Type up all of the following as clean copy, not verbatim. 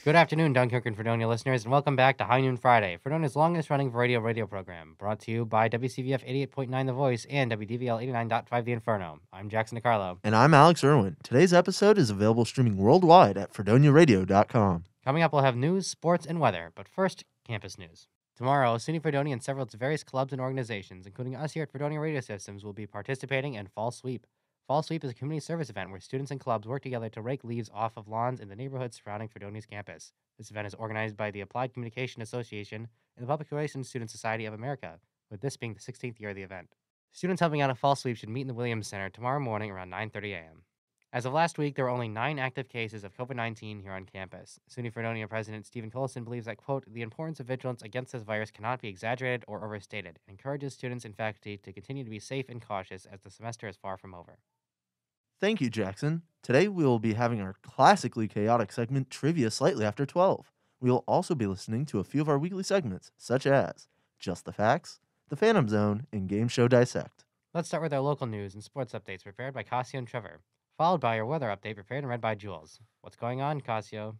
Good afternoon, Dunkirk and Fredonia listeners, and welcome back to High Noon Friday, Fredonia's longest-running radio program, brought to you by WCVF 88.9 The Voice and WDVL 89.5 The Inferno. I'm Jackson DiCarlo. And I'm Alex Erwin. Today's episode is available streaming worldwide at FredoniaRadio.com. Coming up, we'll have news, sports, and weather, but first, campus news. Tomorrow, SUNY Fredonia and several various clubs and organizations, including us here at Fredonia Radio Systems, will be participating in Fall Sweep. Fall Sweep is a community service event where students and clubs work together to rake leaves off of lawns in the neighborhoods surrounding Fredonia's campus. This event is organized by the Applied Communication Association and the Public Relations Student Society of America, with this being the 16th year of the event. Students helping out at Fall Sweep should meet in the Williams Center tomorrow morning around 9:30 a.m. As of last week, there were only 9 active cases of COVID-19 here on campus. SUNY Fredonia President Stephen Collison believes that, quote, the importance of vigilance against this virus cannot be exaggerated or overstated, and encourages students and faculty to continue to be safe and cautious as the semester is far from over. Thank you, Jackson. Today we will be having our classically chaotic segment, Trivia, slightly after 12. We will also be listening to a few of our weekly segments, such as Just the Facts, The Phantom Zone, and Game Show Dissect. Let's start with our local news and sports updates prepared by Cascio and Trevor, followed by our weather update prepared and read by Jules. What's going on, Cascio?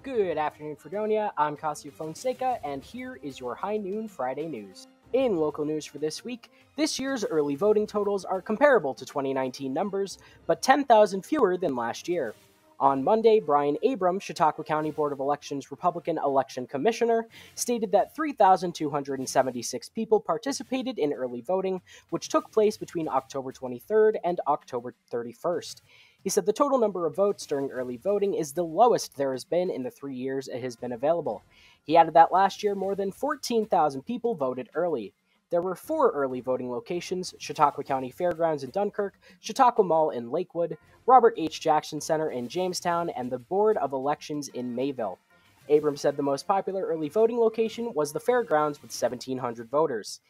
Good afternoon, Fredonia. I'm Cascio Fonseca, and here is your High Noon Friday news. In local news for this week, this year's early voting totals are comparable to 2019 numbers, but 10,000 fewer than last year. On Monday, Brian Abram, Chautauqua County Board of Elections Republican Election Commissioner, stated that 3,276 people participated in early voting, which took place between October 23rd and October 31st. He said the total number of votes during early voting is the lowest there has been in the 3 years it has been available. He added that last year more than 14,000 people voted early. There were 4 early voting locations: Chautauqua County Fairgrounds in Dunkirk, Chautauqua Mall in Lakewood, Robert H. Jackson Center in Jamestown, and the Board of Elections in Mayville. Abrams said the most popular early voting location was the Fairgrounds with 1,700 voters.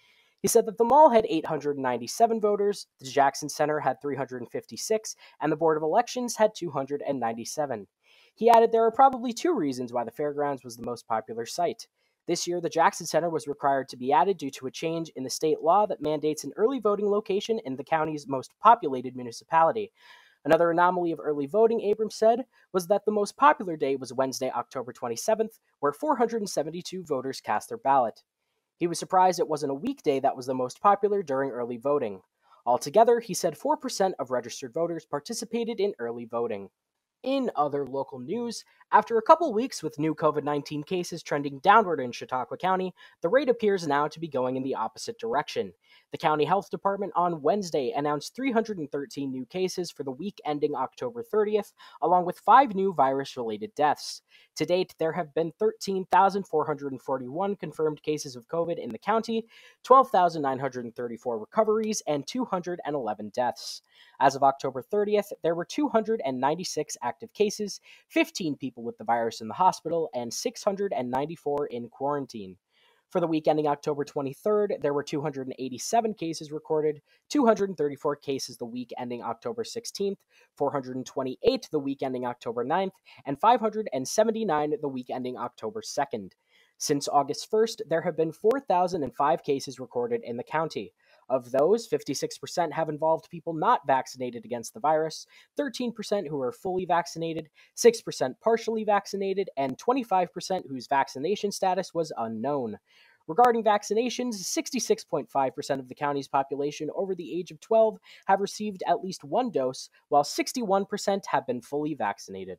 He said that the mall had 897 voters, the Jackson Center had 356, and the Board of Elections had 297. He added there are probably 2 reasons why the Fairgrounds was the most popular site. This year, the Jackson Center was required to be added due to a change in the state law that mandates an early voting location in the county's most populated municipality. Another anomaly of early voting, Abrams said, was that the most popular day was Wednesday, October 27th, where 472 voters cast their ballot. He was surprised it wasn't a weekday that was the most popular during early voting. Altogether, he said 4% of registered voters participated in early voting. In other local news, after a couple weeks with new COVID-19 cases trending downward in Chautauqua County, the rate appears now to be going in the opposite direction. The county health department on Wednesday announced 313 new cases for the week ending October 30th, along with 5 new virus-related deaths. To date, there have been 13,441 confirmed cases of COVID in the county, 12,934 recoveries, and 211 deaths. As of October 30th, there were 296 active cases, 15 people with the virus in the hospital, and 694 in quarantine. For the week ending October 23rd, there were 287 cases recorded, 234 cases the week ending October 16th, 428 the week ending October 9th, and 579 the week ending October 2nd. Since August 1st, there have been 4,005 cases recorded in the county. Of those, 56% have involved people not vaccinated against the virus, 13% who are fully vaccinated, 6% partially vaccinated, and 25% whose vaccination status was unknown. Regarding vaccinations, 66.5% of the county's population over the age of 12 have received at least 1 dose, while 61% have been fully vaccinated.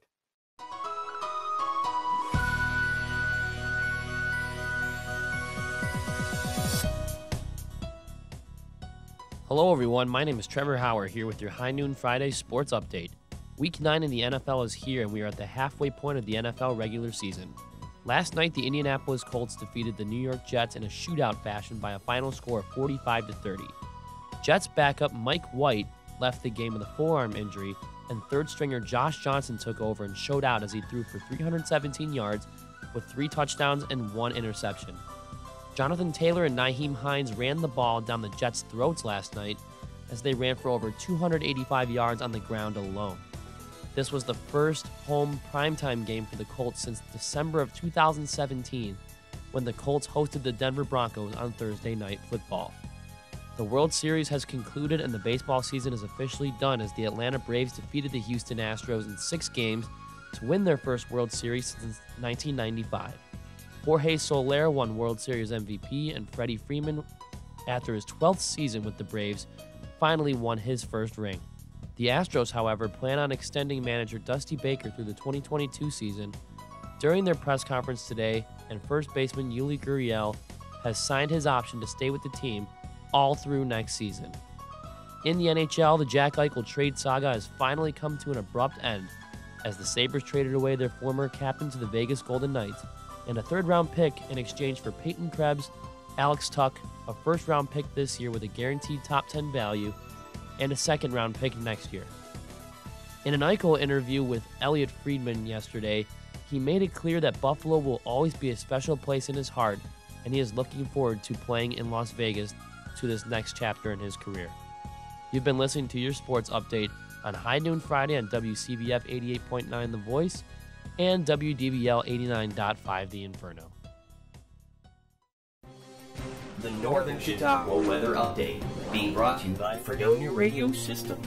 Hello everyone, my name is Trevor Howard here with your High Noon Friday Sports Update. Week 9 in the NFL is here and we are at the halfway point of the NFL regular season. Last night, the Indianapolis Colts defeated the New York Jets in a shootout fashion by a final score of 45-30. Jets backup Mike White left the game with a forearm injury, and third stringer Josh Johnson took over and showed out as he threw for 317 yards with 3 touchdowns and 1 interception. Jonathan Taylor and Nyheim Hines ran the ball down the Jets' throats last night as they ran for over 285 yards on the ground alone. This was the first home primetime game for the Colts since December of 2017, when the Colts hosted the Denver Broncos on Thursday Night Football. The World Series has concluded and the baseball season is officially done as the Atlanta Braves defeated the Houston Astros in 6 games to win their first World Series since 1995. Jorge Soler won World Series MVP, and Freddie Freeman, after his 12th season with the Braves, finally won his first ring. The Astros, however, plan on extending manager Dusty Baker through the 2022 season. During their press conference today, and first baseman Yuli Gurriel has signed his option to stay with the team all through next season. In the NHL, the Jack Eichel trade saga has finally come to an abrupt end as the Sabres traded away their former captain to the Vegas Golden Knights and a third-round pick in exchange for Peyton Krebs, Alex Tuck, a first-round pick this year with a guaranteed top 10 value, and a second-round pick next year. In an Eichel interview with Elliot Friedman yesterday, he made it clear that Buffalo will always be a special place in his heart, and he is looking forward to playing in Las Vegas to this next chapter in his career. You've been listening to your sports update on High Noon Friday on WCBF 88.9 The Voice and WDBL 89.5 The Inferno. The Northern Chautauqua Weather Update, being brought to you by Fredonia Radio Systems.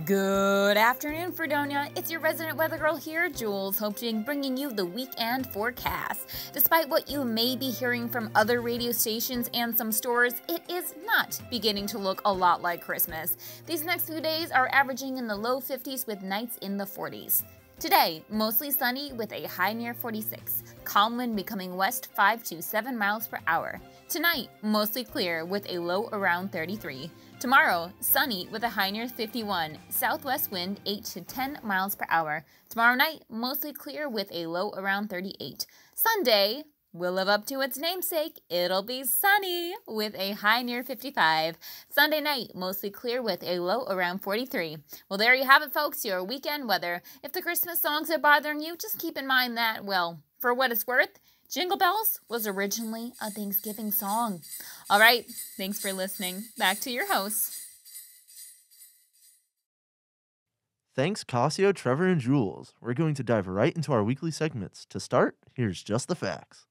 Good afternoon, Fredonia. It's your resident weather girl here, Jules, hoping bringing you the weekend forecast. Despite what you may be hearing from other radio stations and some stores, it is not beginning to look a lot like Christmas. These next few days are averaging in the low 50s with nights in the 40s. Today, mostly sunny with a high near 46. Calm wind becoming west 5 to 7 miles per hour. Tonight, mostly clear with a low around 33. Tomorrow, sunny with a high near 51. Southwest wind 8 to 10 miles per hour. Tomorrow night, mostly clear with a low around 38. Sunday will live up to its namesake. It'll be sunny with a high near 55. Sunday night, mostly clear with a low around 43. Well, there you have it, folks, your weekend weather. If the Christmas songs are bothering you, just keep in mind that, well, for what it's worth, Jingle Bells was originally a Thanksgiving song. All right, thanks for listening. Back to your hosts. Thanks, Cascio, Trevor, and Jules. We're going to dive right into our weekly segments. To start, here's Just the Facts.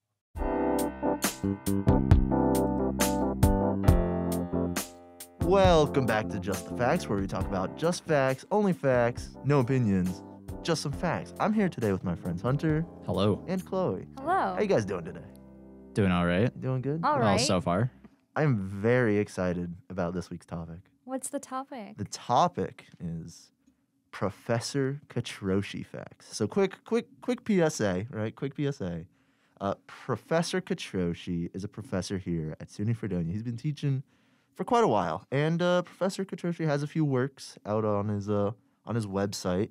Welcome back to Just the Facts, where we talk about just facts, only facts, no opinions, just some facts. I'm here today with my friends Hunter. Hello. And Chloe. Hello. How you guys doing today? Doing all right. Doing good? All Well, right. so far. I'm very excited about this week's topic. What's the topic? The topic is Professor Katroshi facts. So quick PSA, right? Quick PSA. Professor Katroshi is a professor here at SUNY Fredonia. He's been teaching for quite a while, and Professor Katroshi has a few works out on his website,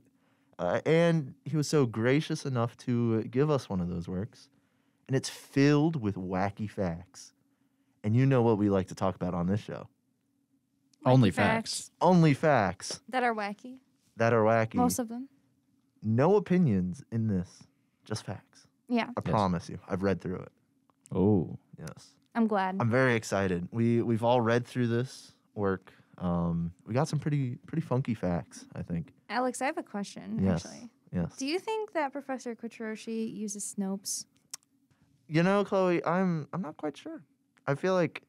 and he was so gracious enough to give us one of those works, and it's filled with wacky facts. And you know what we like to talk about on this show. Only facts. Only facts That are wacky. that are wacky. Most of them. No opinions in this, just facts. Yeah, I promise you. I've read through it. Oh. Yes. I'm glad. I'm very excited. We've all read through this work. We got some pretty funky facts, I think. Alex, I have a question, Yes. actually. Yes. Do you think that Professor Katroshi uses Snopes? You know, Chloe, I'm not quite sure. I feel like,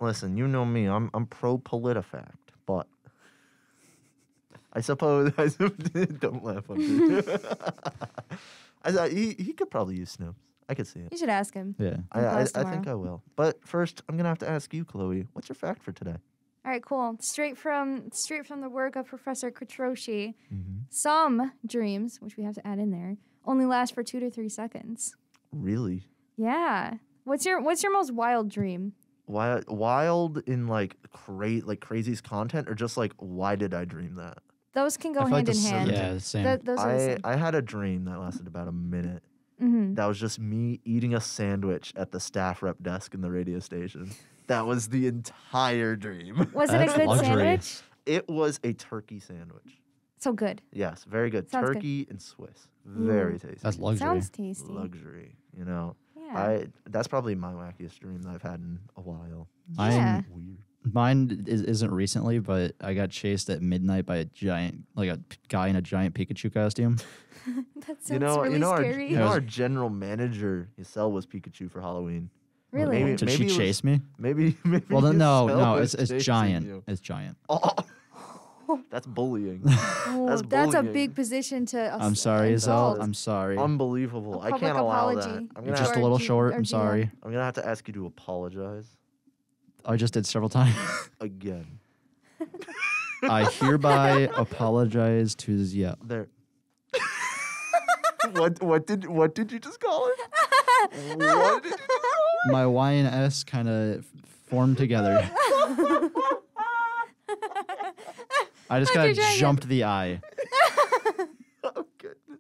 listen, you know me. I'm pro PolitiFact, but I suppose don't laugh on me. I thought he could probably use Snopes. I could see it. You should ask him. Yeah. I think I will. But first, I'm gonna have to ask you, Chloe. What's your fact for today? All right, cool. Straight from the work of Professor Katroshi, Mm-hmm. some dreams, which we have to add in there, only last for 2 to 3 seconds. Really? Yeah. What's your most wild dream? Wild in like craziest content, or just like why did I dream that? Those can go I feel like hand in the hand. Yeah, same. Those are the same. I had a dream that lasted about a minute. Mm-hmm. That was just me eating a sandwich at the staff rep desk in the radio station. That was the entire dream. Was it a That's good luxury. sandwich? It was a turkey sandwich. So good. Yes, very good. Sounds good. Turkey and Swiss. Very tasty. That's luxury. Sounds tasty. Luxury, you know. Yeah. That's probably my wackiest dream that I've had in a while. Yeah. Weird. Mine isn't recently, but I got chased at midnight by a guy in a giant Pikachu costume. That sounds really scary. Our general manager, Yisel, was Pikachu for Halloween. Really? Maybe- Did she it was- chase me? Maybe. Well, then, no, Yisel was it's chasing giant. you. It's giant. Oh, that's bullying. Oh, that's a bullying. big position to. I'm sorry, insult. Isel. I'm sorry. Unbelievable. A I can't public allow that. apology. I'm You're gonna, just have, a little G- short. or I'm GM. sorry. I'm gonna have to ask you to apologize I just did several times. again. I hereby apologize to yeah. There. What did you just call it? What did you just call My Y and S kind of formed together. I just kind of jumped the I. it? Oh goodness.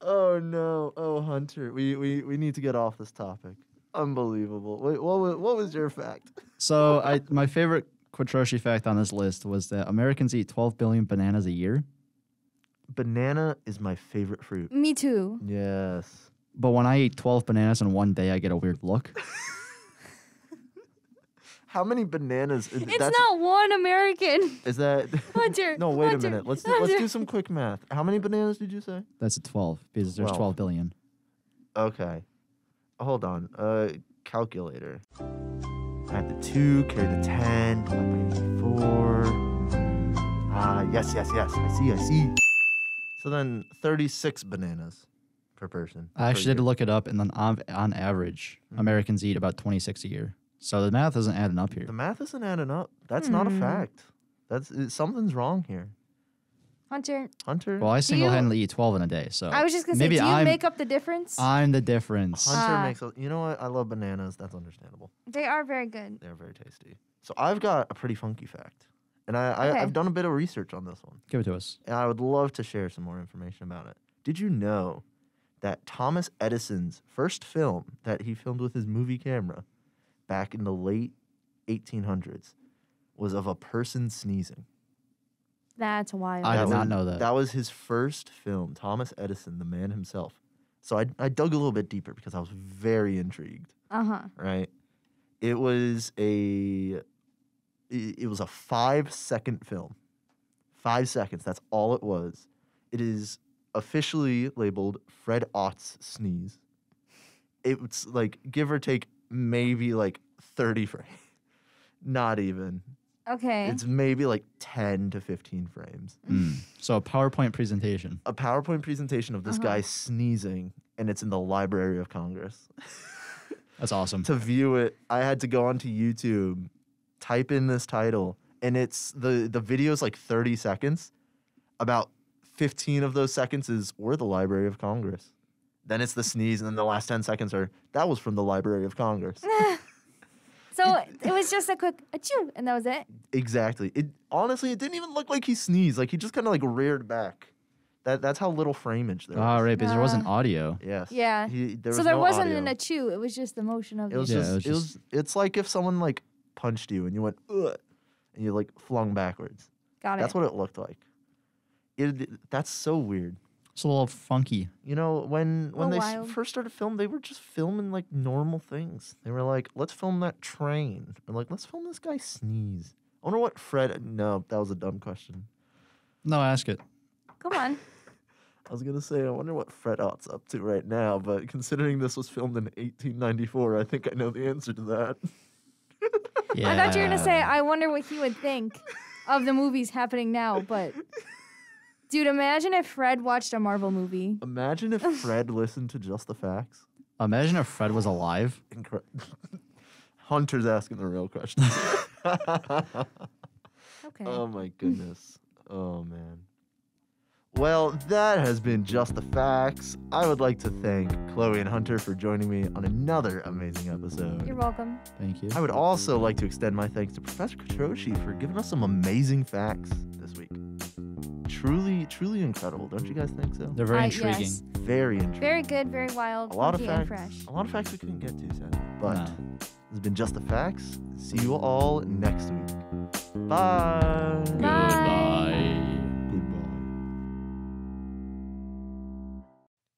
Oh no. Oh Hunter. We need to get off this topic. Unbelievable. Wait, what was your fact? So my favorite Quattrochi fact on this list was that Americans eat 12 billion bananas a year. Banana is my favorite fruit. Me too. Yes. But when I eat 12 bananas in one day, I get a weird look. How many bananas? It's not one American. Is that? Hunter. No, wait Hunter, a minute. Let's Hunter. do some quick math. How many bananas did you say? That's a 12 because there's 12 billion. Okay. Hold on. Calculator. Add the 2, carry the 10, divide by 84. Yes. I see. So then 36 bananas per person. I actually did look it up, and then on average, Americans eat about 26 a year. So the math isn't adding up here. The math isn't adding up. That's not a fact. Something's wrong here. Hunter. Well, I single-handedly eat 12 in a day, so I was just gonna say, maybe do you I'm, make up the difference? I'm the difference. Hunter makes a, you know what? I love bananas. That's understandable. They are very good. They're very tasty. So I've got a pretty funky fact. And Okay. I've done a bit of research on this one. Give it to us. And I would love to share some more information about it. Did you know that Thomas Edison's first film that he filmed with his movie camera back in the late 1800s was of a person sneezing? That's wild. I did not know that. That was his first film, Thomas Edison, the man himself. So I dug a little bit deeper because I was very intrigued, right? It was a 5-second film. 5 seconds, that's all it was. It is officially labeled Fred Ott's sneeze. It's like, give or take, maybe like 30 frames. Not even. Okay. It's maybe like 10 to 15 frames. So a PowerPoint presentation. A PowerPoint presentation of this guy sneezing, and it's in the Library of Congress. That's awesome. To view it, I had to go onto YouTube, type in this title, and it's the video's like 30 seconds. About 15 of those seconds is "We're the Library of Congress." Then it's the sneeze, and then the last 10 seconds are "That was from the Library of Congress." So it was just a quick achoo, and that was it. Exactly. It honestly, it didn't even look like he sneezed. Like he just kind of like reared back. That's how little frameage there was. Oh, right, because there wasn't audio. Yes. Yeah. There So was there no wasn't audio. an achoo. It was just the motion of It was the. Yeah, just, it's like if someone like punched you and you went ugh, and you like flung backwards. Got it. That's what it looked like. That's so weird. It's a little funky. You know, when they wild. first started filming, they were just filming like normal things. They were like, let's film that train. Or like, let's film this guy sneeze. I wonder what Fred. No, that was a dumb question. No, ask it. Come on. I was gonna say, I wonder what Fred Ott's up to right now, but considering this was filmed in 1894, I think I know the answer to that. Yeah. I thought you were gonna say, I wonder what he would think of the movies happening now, but dude, imagine if Fred watched a Marvel movie. Imagine if Fred listened to Just the Facts. Imagine if Fred was alive. Hunter's asking the real questions. Okay. Oh my goodness. Oh man. Well, that has been Just the Facts. I would like to thank Chloe and Hunter for joining me on another amazing episode. You're welcome. Thank you. I would also like to extend my thanks to Professor Quattrochi for giving us some amazing facts this week. Truly incredible, don't you guys think so? They're very intriguing. Yes. Very intriguing. Very good, very wild, A lot of funky, and facts. fresh. A lot of facts we couldn't get to, sadly. But No. this has been Just the Facts. See you all next week. Bye. Goodbye.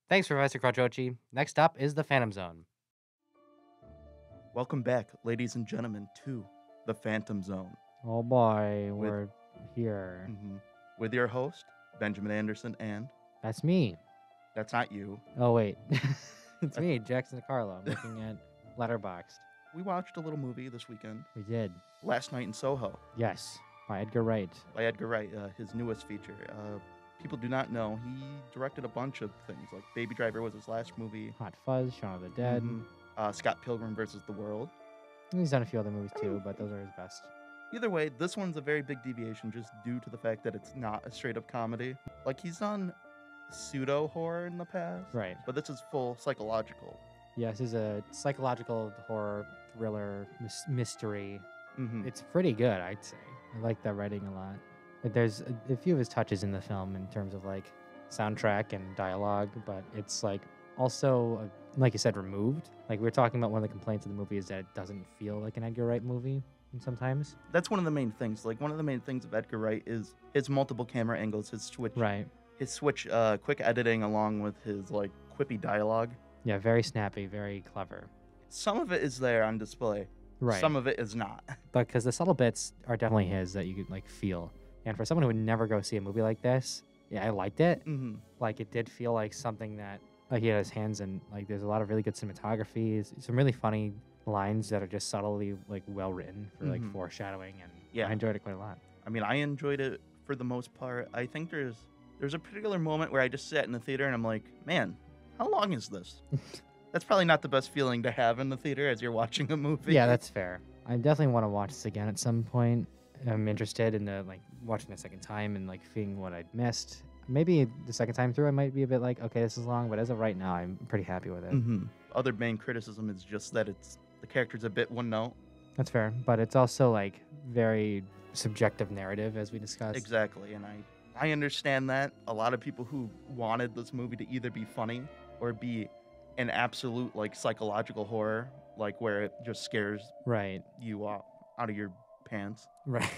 Thanks, Professor Quattrochi. Next up is the Phantom Zone. Welcome back, ladies and gentlemen, to the Phantom Zone Oh boy, we're here. with your host, Benjamin Anderson, and That's me. that's not you. Oh wait, it's me, Jackson DiCarlo. I'm looking at Letterboxd. We watched a little movie this weekend, We did. Last Night in Soho, Yes, by Edgar Wright. by Edgar Wright, his newest feature. People do not know, he directed a bunch of things, like Baby Driver was his last movie. Hot Fuzz, Shaun of the Dead. Scott Pilgrim versus the World. He's done a few other movies too, but those are his best. Either way, this one's a very big deviation just due to the fact that it's not a straight-up comedy. Like, he's done pseudo-horror in the past, Right. but this is full psychological. Yes, this is a psychological horror thriller mystery. Mm-hmm. It's pretty good, I'd say. I like that writing a lot. There's a few of his touches in the film in terms of like soundtrack and dialogue, but it's like also, like you said, removed. Like we were talking about, one of the complaints of the movie is that it doesn't feel like an Edgar Wright movie sometimes. That's one of the main things. Like, one of the main things of Edgar Wright is his multiple camera angles, his switch, quick editing, along with his like quippy dialogue. Yeah, very snappy, very clever. Some of it is there on display. Right. Some of it is not. But because the subtle bits are definitely his that you could like feel. And for someone who would never go see a movie like this, yeah, I liked it. Mm-hmm. Like it did feel like something that like he had his hands in. Like there's a lot of really good cinematography, some really funny lines that are just subtly like well written for like foreshadowing, and Yeah. I enjoyed it quite a lot. I mean, I enjoyed it for the most part. I think there's a particular moment where I just sat in the theater and I'm like, man, how long is this? That's probably not the best feeling to have in the theater as you're watching a movie. Yeah, that's fair. I definitely want to watch this again at some point. I'm interested in the like watching the second time and like seeing what I'd missed. Maybe the second time through, I might be a bit like, okay, this is long, but as of right now, I'm pretty happy with it. Other main criticism is just that the character's a bit one note. That's fair, but it's also like very subjective narrative, as we discussed. Exactly, and I understand that. A lot of people who wanted this movie to either be funny or be an absolute like psychological horror, like where it just scares you out of your pants. Right.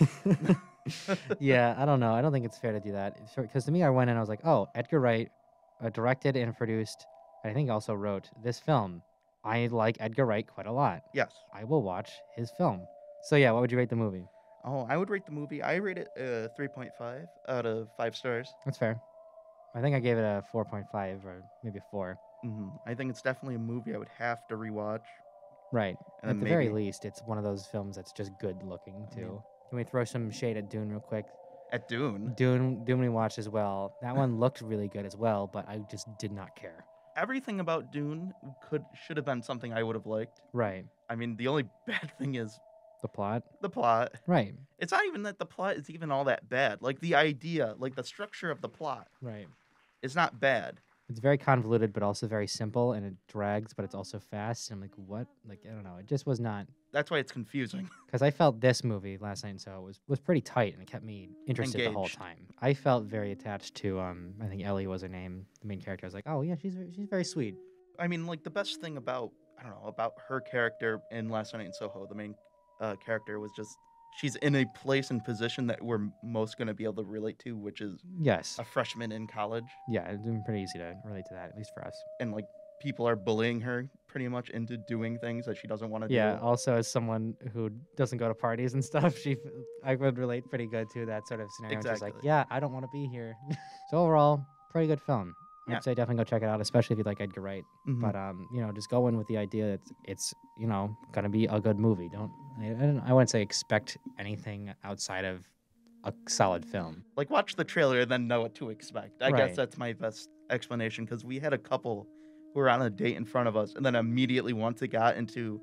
Yeah, I don't know. I don't think it's fair to do that. Because to me, I went in and I was like, oh, Edgar Wright directed and produced, I think also wrote this film. I like Edgar Wright quite a lot. Yes. I will watch his film. So yeah, what would you rate the movie? Oh, I would rate the movie, I rate it 3.5 out of 5 stars. That's fair. I think I gave it a 4.5 or maybe a 4. I think it's definitely a movie I would have to rewatch. Right. And At the very least, it's one of those films that's just good looking, too. Can we throw some shade at Dune real quick? At Dune? Dune we watched as well. That one looked really good as well, but I just did not care. Everything about Dune should have been something I would have liked. Right. I mean, the only bad thing is the plot. The plot. Right. It's not even that the plot is even all that bad. Like the idea, like the structure of the plot. Right. It's not bad. It's very convoluted, but also very simple, and it drags, but it's also fast. And I'm like, what? Like, I don't know. It just was not. That's why it's confusing. Because I felt this movie Last Night in Soho was pretty tight, and it kept me interested the whole time. I felt very attached to I think Ellie was her name, the main character. I was like, oh yeah, she's very sweet. I mean, like the best thing about about her character in Last Night in Soho, the main character, was just she's in a place and position that we're most going to be able to relate to, which is a freshman in college. Yeah, it's been pretty easy to relate to that, at least for us. And like people are bullying her pretty much into doing things that she doesn't want to do. Yeah, also as someone who doesn't go to parties and stuff, I would relate pretty good to that sort of scenario. Exactly. She's like, yeah, I don't want to be here. So overall, pretty good film. I'd say definitely go check it out, especially if you like Edgar Wright. But just go in with the idea that it's gonna be a good movie. I wouldn't say expect anything outside of a solid film. Like watch the trailer and then know what to expect. I guess that's my best explanation, because we had a couple who were on a date in front of us, and then immediately once it got into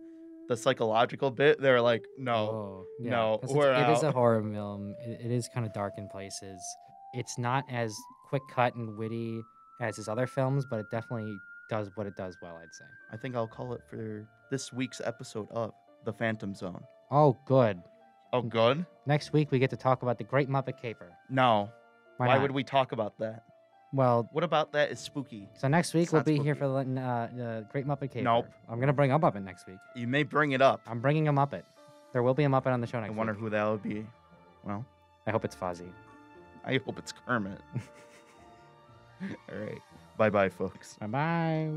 the psychological bit, they were like, no, we're out. It is a horror film. It is kind of dark in places. It's not as quick cut and witty as his other films, but it definitely does what it does well, I'd say. I think I'll call it for this week's episode of The Phantom Zone. Oh, good. Oh, good? Next week, we get to talk about The Great Muppet Caper. No. Why not? would we talk about that? Well... What about that is spooky? So next week, we'll be here for the Great Muppet Caper. Nope. I'm going to bring a Muppet next week. You may bring it up. I'm bringing a Muppet. There will be a Muppet on the show next week. I wonder who that would be. Well... I hope it's Fozzie. I hope it's Kermit. All right. Bye-bye, folks. Bye-bye.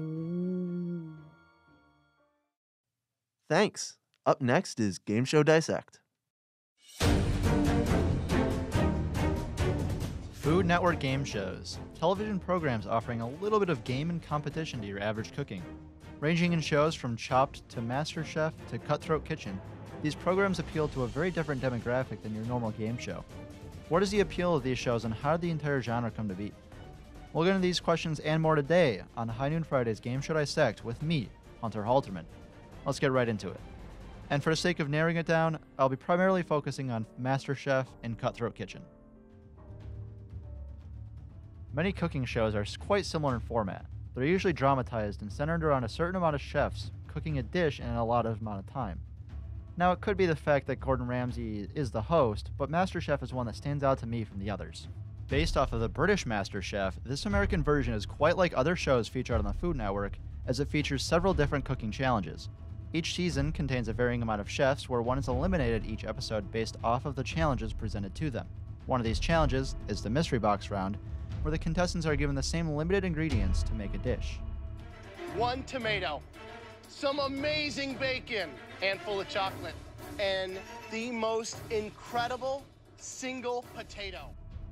Thanks. Up next is Game Show Dissect. Food Network game shows. Television programs offering a little bit of game and competition to your average cooking. Ranging in shows from Chopped to MasterChef to Cutthroat Kitchen, these programs appeal to a very different demographic than your normal game show. What is the appeal of these shows and how did the entire genre come to be? We'll get into these questions and more today on High Noon Friday's Game Show Dissect with me, Hunter Halterman. Let's get right into it. And for the sake of narrowing it down, I'll be primarily focusing on MasterChef and Cutthroat Kitchen. Many cooking shows are quite similar in format. They're usually dramatized and centered around a certain amount of chefs cooking a dish in a lot of amount of time. Now, it could be the fact that Gordon Ramsay is the host, but MasterChef is one that stands out to me from the others. Based off of the British MasterChef, this American version is quite like other shows featured on the Food Network, as it features several different cooking challenges. Each season contains a varying amount of chefs where one is eliminated each episode based off of the challenges presented to them. One of these challenges is the Mystery Box round, where the contestants are given the same limited ingredients to make a dish. 1 tomato, some amazing bacon, handful of chocolate, and the most incredible single potato.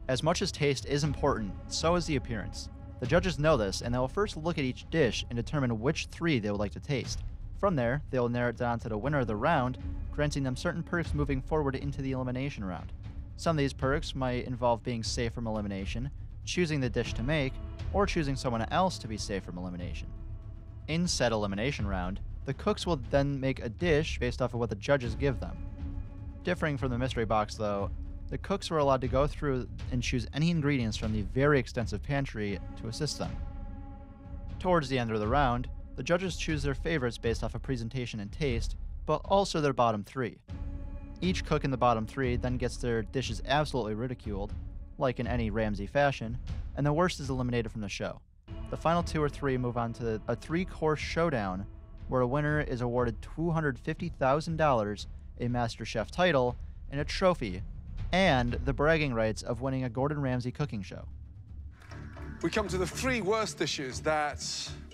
As much as taste is important, so is the appearance. The judges know this, and they will first look at each dish and determine which 3 they would like to taste. From there, they will narrow it down to the winner of the round, granting them certain perks moving forward into the elimination round. Some of these perks might involve being safe from elimination, choosing the dish to make, or choosing someone else to be safe from elimination. In said elimination round, the cooks will then make a dish based off of what the judges give them. Differing from the mystery box though, the cooks were allowed to go through and choose any ingredients from the very extensive pantry to assist them. Towards the end of the round, the judges choose their favorites based off of presentation and taste, but also their bottom 3. Each cook in the bottom 3 then gets their dishes absolutely ridiculed, like in any Ramsay fashion, and the worst is eliminated from the show. The final 2 or 3 move on to a 3-course showdown, where a winner is awarded $250,000, a MasterChef title, and a trophy, and the bragging rights of winning a Gordon Ramsay cooking show. We come to the 3 worst dishes that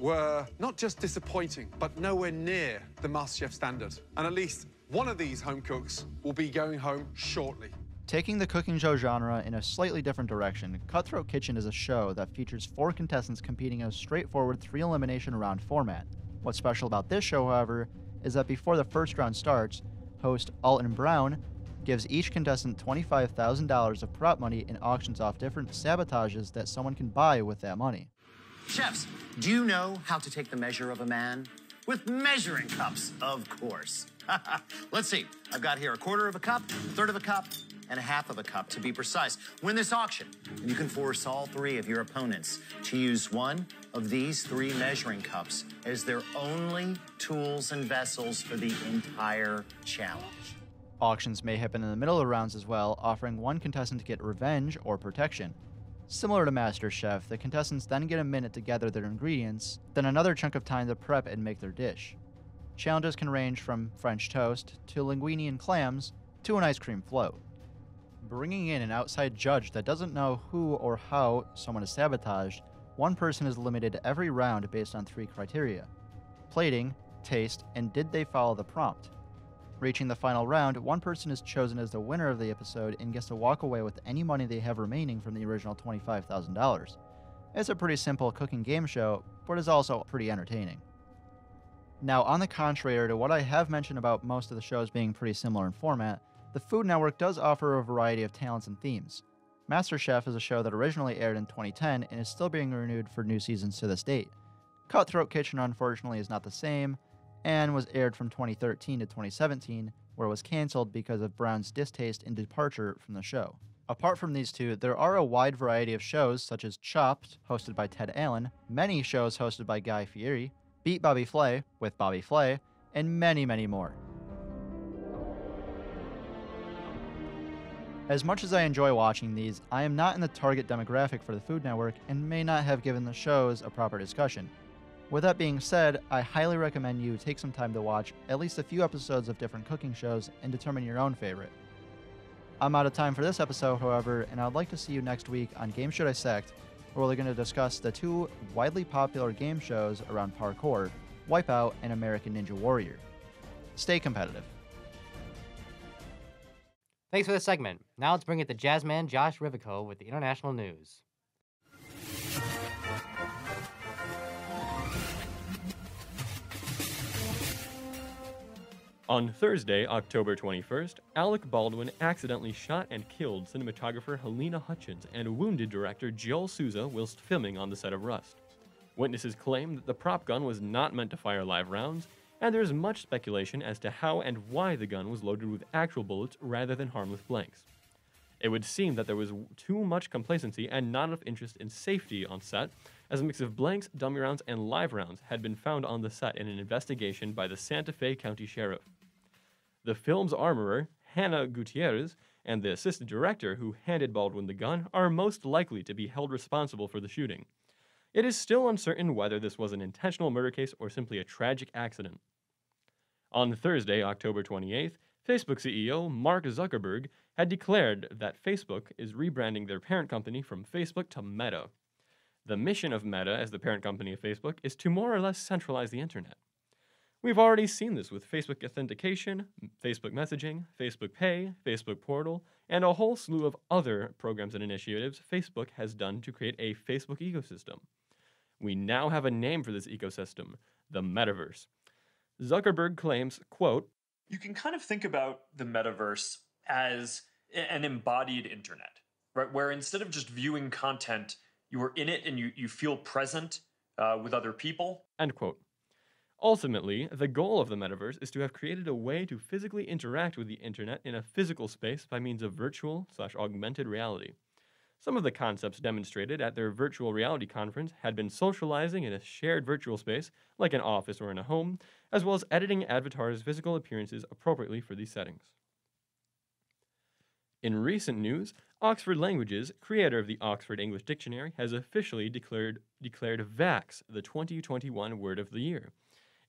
were not just disappointing, but nowhere near the MasterChef standard. And at least one of these home cooks will be going home shortly. Taking the cooking show genre in a slightly different direction, Cutthroat Kitchen is a show that features 4 contestants competing in a straightforward 3-elimination round format. What's special about this show, however, is that before the first round starts, host Alton Brown gives each contestant $25,000 of prop money and auctions off different sabotages that someone can buy with that money. Chefs, do you know how to take the measure of a man? With measuring cups, of course. Let's see. I've got here 1/4 of a cup, 1/3 of a cup, and 1/2 of a cup to be precise. Win this auction, and you can force all 3 of your opponents to use one of these 3 measuring cups as their only tools and vessels for the entire challenge. Auctions may happen in the middle of the rounds as well, offering one contestant to get revenge or protection. Similar to MasterChef, the contestants then get a minute to gather their ingredients, then another chunk of time to prep and make their dish. Challenges can range from French toast to linguine and clams to an ice cream float. Bringing in an outside judge that doesn't know who or how someone is sabotaged, one person is limited every round based on 3 criteria: plating, taste, and did they follow the prompt. Reaching the final round, one person is chosen as the winner of the episode and gets to walk away with any money they have remaining from the original $25,000. It's a pretty simple cooking game show, but is also pretty entertaining. Now, on the contrary to what I have mentioned about most of the shows being pretty similar in format, the Food Network does offer a variety of talents and themes. MasterChef is a show that originally aired in 2010 and is still being renewed for new seasons to this date. Cutthroat Kitchen, unfortunately, is not the same, and was aired from 2013 to 2017, where it was canceled because of Brown's distaste and departure from the show. Apart from these 2, there are a wide variety of shows such as Chopped, hosted by Ted Allen, many shows hosted by Guy Fieri, Beat Bobby Flay with Bobby Flay, and many, many more. As much as I enjoy watching these, I am not in the target demographic for the Food Network and may not have given the shows a proper discussion. With that being said, I highly recommend you take some time to watch at least a few episodes of different cooking shows and determine your own favorite. I'm out of time for this episode, however, and I'd like to see you next week on Game Show Dissect, where we're going to discuss the 2 widely popular game shows around parkour, Wipeout and American Ninja Warrior. Stay competitive. Thanks for this segment. Now let's bring it to Jazzman Josh Ribakove with the international news. On Thursday, October 21st, Alec Baldwin accidentally shot and killed cinematographer Helena Hutchins and wounded director Joel Souza whilst filming on the set of Rust. Witnesses claim that the prop gun was not meant to fire live rounds, and there is much speculation as to how and why the gun was loaded with actual bullets rather than harmless blanks. It would seem that there was too much complacency and not enough interest in safety on set, as a mix of blanks, dummy rounds, and live rounds had been found on the set in an investigation by the Santa Fe County Sheriff. The film's armorer, Hannah Gutierrez, and the assistant director who handed Baldwin the gun are most likely to be held responsible for the shooting. It is still uncertain whether this was an intentional murder case or simply a tragic accident. On Thursday, October 28th, Facebook CEO Mark Zuckerberg had declared that Facebook is rebranding their parent company from Facebook to Meta. The mission of Meta as the parent company of Facebook is to more or less centralize the internet. We've already seen this with Facebook Authentication, Facebook Messaging, Facebook Pay, Facebook Portal, and a whole slew of other programs and initiatives Facebook has done to create a Facebook ecosystem. We now have a name for this ecosystem, the Metaverse. Zuckerberg claims, quote, "You can kind of think about the Metaverse as an embodied internet, right? Where instead of just viewing content, you are in it and you feel present with other people." End quote. Ultimately, the goal of the metaverse is to have created a way to physically interact with the internet in a physical space by means of virtual/augmented reality. Some of the concepts demonstrated at their virtual reality conference had been socializing in a shared virtual space, like an office or in a home, as well as editing avatars' physical appearances appropriately for these settings. In recent news, Oxford Languages, creator of the Oxford English Dictionary, has officially declared Vax the 2021 Word of the Year.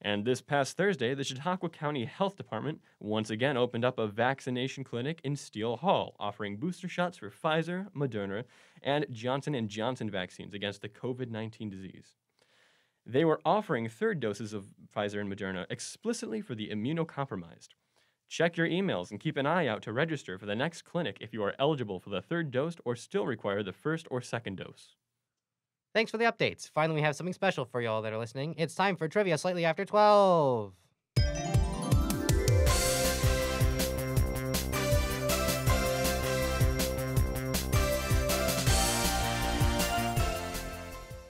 And this past Thursday, the Chautauqua County Health Department once again opened up a vaccination clinic in Steele Hall, offering booster shots for Pfizer, Moderna, and Johnson & Johnson vaccines against the COVID-19 disease. They were offering third doses of Pfizer and Moderna explicitly for the immunocompromised. Check your emails and keep an eye out to register for the next clinic if you are eligible for the third dose or still require the first or second dose. Thanks for the updates. Finally, we have something special for y'all that are listening. It's time for Trivia Slightly After 12.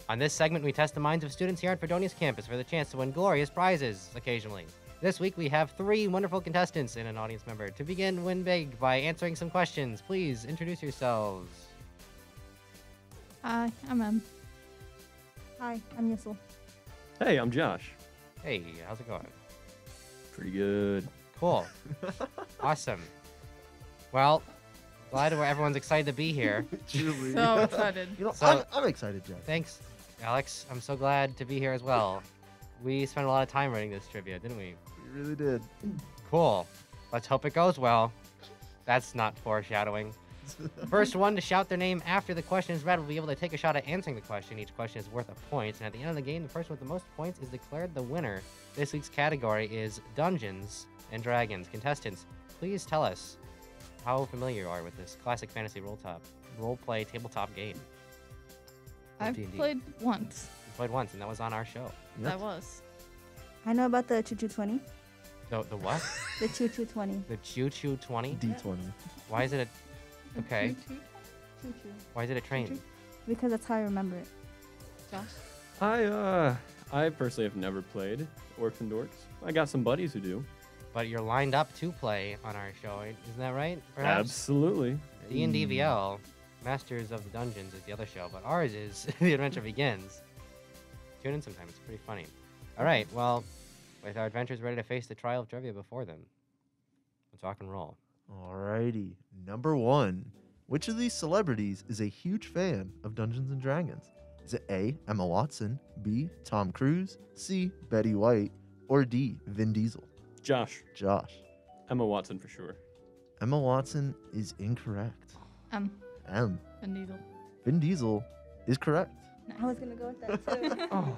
On this segment, we test the minds of students here at Fredonia's campus for the chance to win glorious prizes occasionally. This week, we have 3 wonderful contestants and an audience member. To begin, win big by answering some questions. Please introduce yourselves. Hi, I'm Em. Hi, I'm Yisel. Hey, I'm Josh. Hey, how's it going? Pretty good. Cool. Awesome. Well, glad everyone's excited to be here. Truly. So excited. You know, So- I'm excited, Jack. Thanks, Alex. I'm so glad to be here as well. We spent a lot of time writing this trivia, didn't we? We really did. Cool. Let's hope it goes well. That's not foreshadowing. First one to shout their name after the question is read will be able to take a shot at answering the question. Each question is worth a point, and at the end of the game, the person with the most points is declared the winner. This week's category is Dungeons and Dragons. Contestants, please tell us how familiar you are with this classic fantasy role-play tabletop game. of I've D&D. played once. You played once, and that was on our show. That was. I know about the Choo Choo 20. The what? The Choo Choo 20. The Choo Choo 20? D20. Why is it a... Okay. Choo Choo. Why is it a train? Because that's how I remember it. Josh? I personally have never played Orcs and Dorks. I got some buddies who do. But you're lined up to play on our show, isn't that right? Perhaps? Absolutely. D&D VL, Masters of the Dungeons is the other show, but ours is The Adventure Begins. Tune in sometime, it's pretty funny. All right, well, with our adventures ready to face the trial of trivia before them, let's rock and roll. Alrighty. Number 1. Which of these celebrities is a huge fan of Dungeons and Dragons? Is it A, Emma Watson, B, Tom Cruise, C, Betty White, or D, Vin Diesel? Josh. Emma Watson for sure. Emma Watson is incorrect. M. Vin Diesel. Vin Diesel is correct. I was going to go with that too. Oh.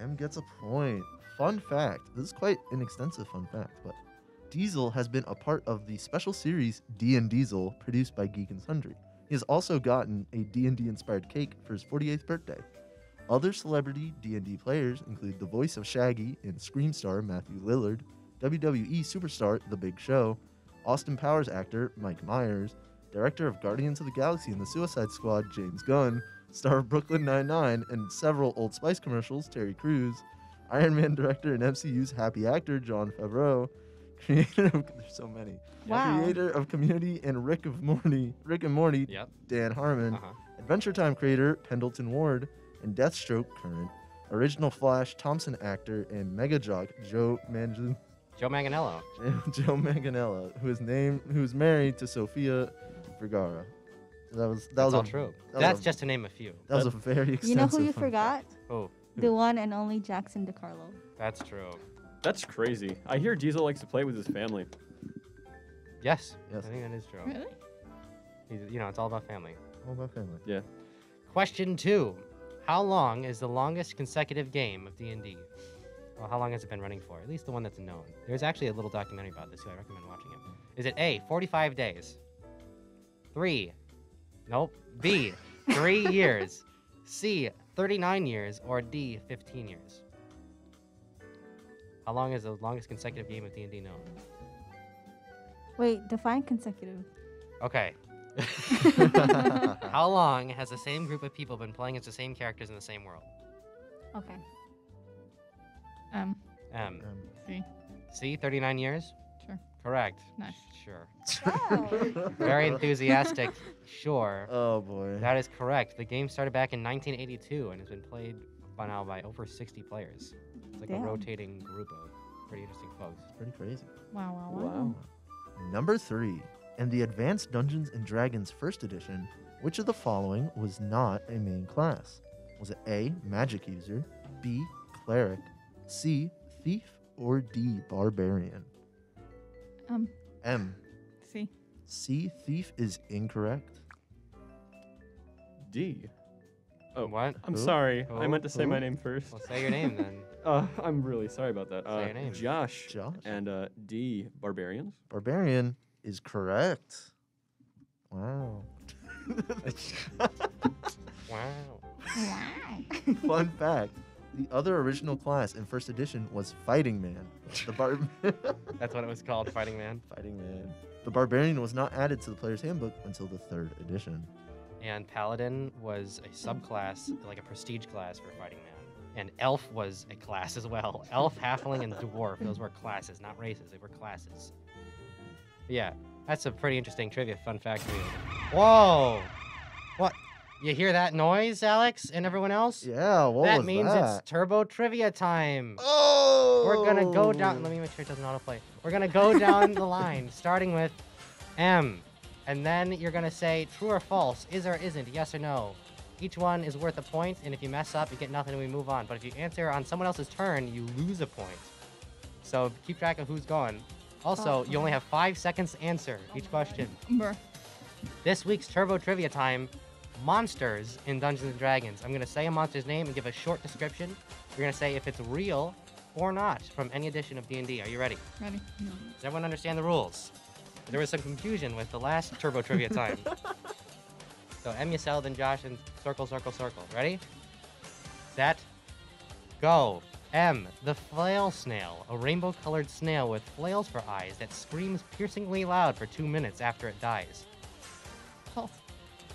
M gets a point. Fun fact. This is quite an extensive fun fact, but Diesel has been a part of the special series D&Diesel produced by Geek and Sundry. He has also gotten a D&D inspired cake for his 48th birthday. Other celebrity D&D players include the voice of Shaggy in Scream star Matthew Lillard, WWE superstar The Big Show, Austin Powers actor Mike Myers, director of Guardians of the Galaxy and the Suicide Squad James Gunn, star of Brooklyn Nine-Nine and several Old Spice commercials Terry Crews, Iron Man director and MCU's happy actor Jon Favreau, creator of there's so many. Wow. Creator of Community and Rick and Morty, Dan Harmon, Adventure Time creator Pendleton Ward, and Deathstroke current original Flash Thompson actor and mega jock Joe Manganiello. Joe Manganiello, who's married to Sophia Vergara. That was all true. That's just to name a few. That was a very extensive. You know who you fun forgot? fact. Who? The one and only Jackson DiCarlo. That's true. That's crazy. I hear Diesel likes to play with his family. Yes. I think that is true. Really? It's all about family. All about family. Yeah. Question 2. How long is the longest consecutive game of D&D? Well, how long has it been running for? At least the one that's known. There's actually a little documentary about this, so I recommend watching it. Is it A, 45 days? 3. Nope. B, 3 years. C, 39 years. Or D, 15 years. How long is the longest consecutive game of D&D known? Wait, define consecutive. Okay. How long has the same group of people been playing as the same characters in the same world? Okay. M. C. C, 39 years? Sure. Correct. Nice. Sure. Very enthusiastic. Sure. Oh, boy. That is correct. The game started back in 1982 and has been played by now by over 60 players. It's like Damn. a rotating group of pretty interesting folks. Pretty crazy. Wow. Number 3. In the Advanced Dungeons & Dragons 1st Edition, which of the following was not a main class? Was it A, Magic User, B, Cleric, C, Thief, or D, Barbarian? M. C. C, Thief is incorrect. D. Oh, what? I'm sorry. I meant to say my name first. Well, say your name then. I'm really sorry about that. Say your name. Josh. And D, Barbarians. Barbarian is correct. Wow. Wow. Fun fact. The other original class in 1st edition was Fighting Man. That's what it was called, Fighting Man. Fighting Man. The Barbarian was not added to the player's handbook until the 3rd edition. And Paladin was a subclass, like a prestige class for Fighting Man. And Elf was a class as well. Elf, Halfling, and Dwarf, those were classes, not races. They were classes. But yeah, that's a pretty interesting trivia fun fact for you. Whoa! What? You hear that noise, Alex, and everyone else? Yeah, what that was means that? it's Turbo Trivia time. Oh! We're gonna go down. Let me make sure it doesn't autoplay. We're gonna go down the line, starting with M. And then you're gonna say true or false, is or isn't, yes or no. Each one is worth a point, and if you mess up, you get nothing and we move on. But if you answer on someone else's turn, you lose a point. So keep track of who's going. Also, you only have 5 seconds to answer each question. This week's Turbo Trivia time, monsters in Dungeons & Dragons. I'm gonna say a monster's name and give a short description. You're gonna say if it's real or not from any edition of D&D. Are you ready? Ready. Does everyone understand the rules? There was some confusion with the last Turbo Trivia time. So M, Yisel, then Josh, and circle, circle, circle. Ready? Set. Go. M, the flail snail, a rainbow-colored snail with flails for eyes that screams piercingly loud for 2 minutes after it dies. False.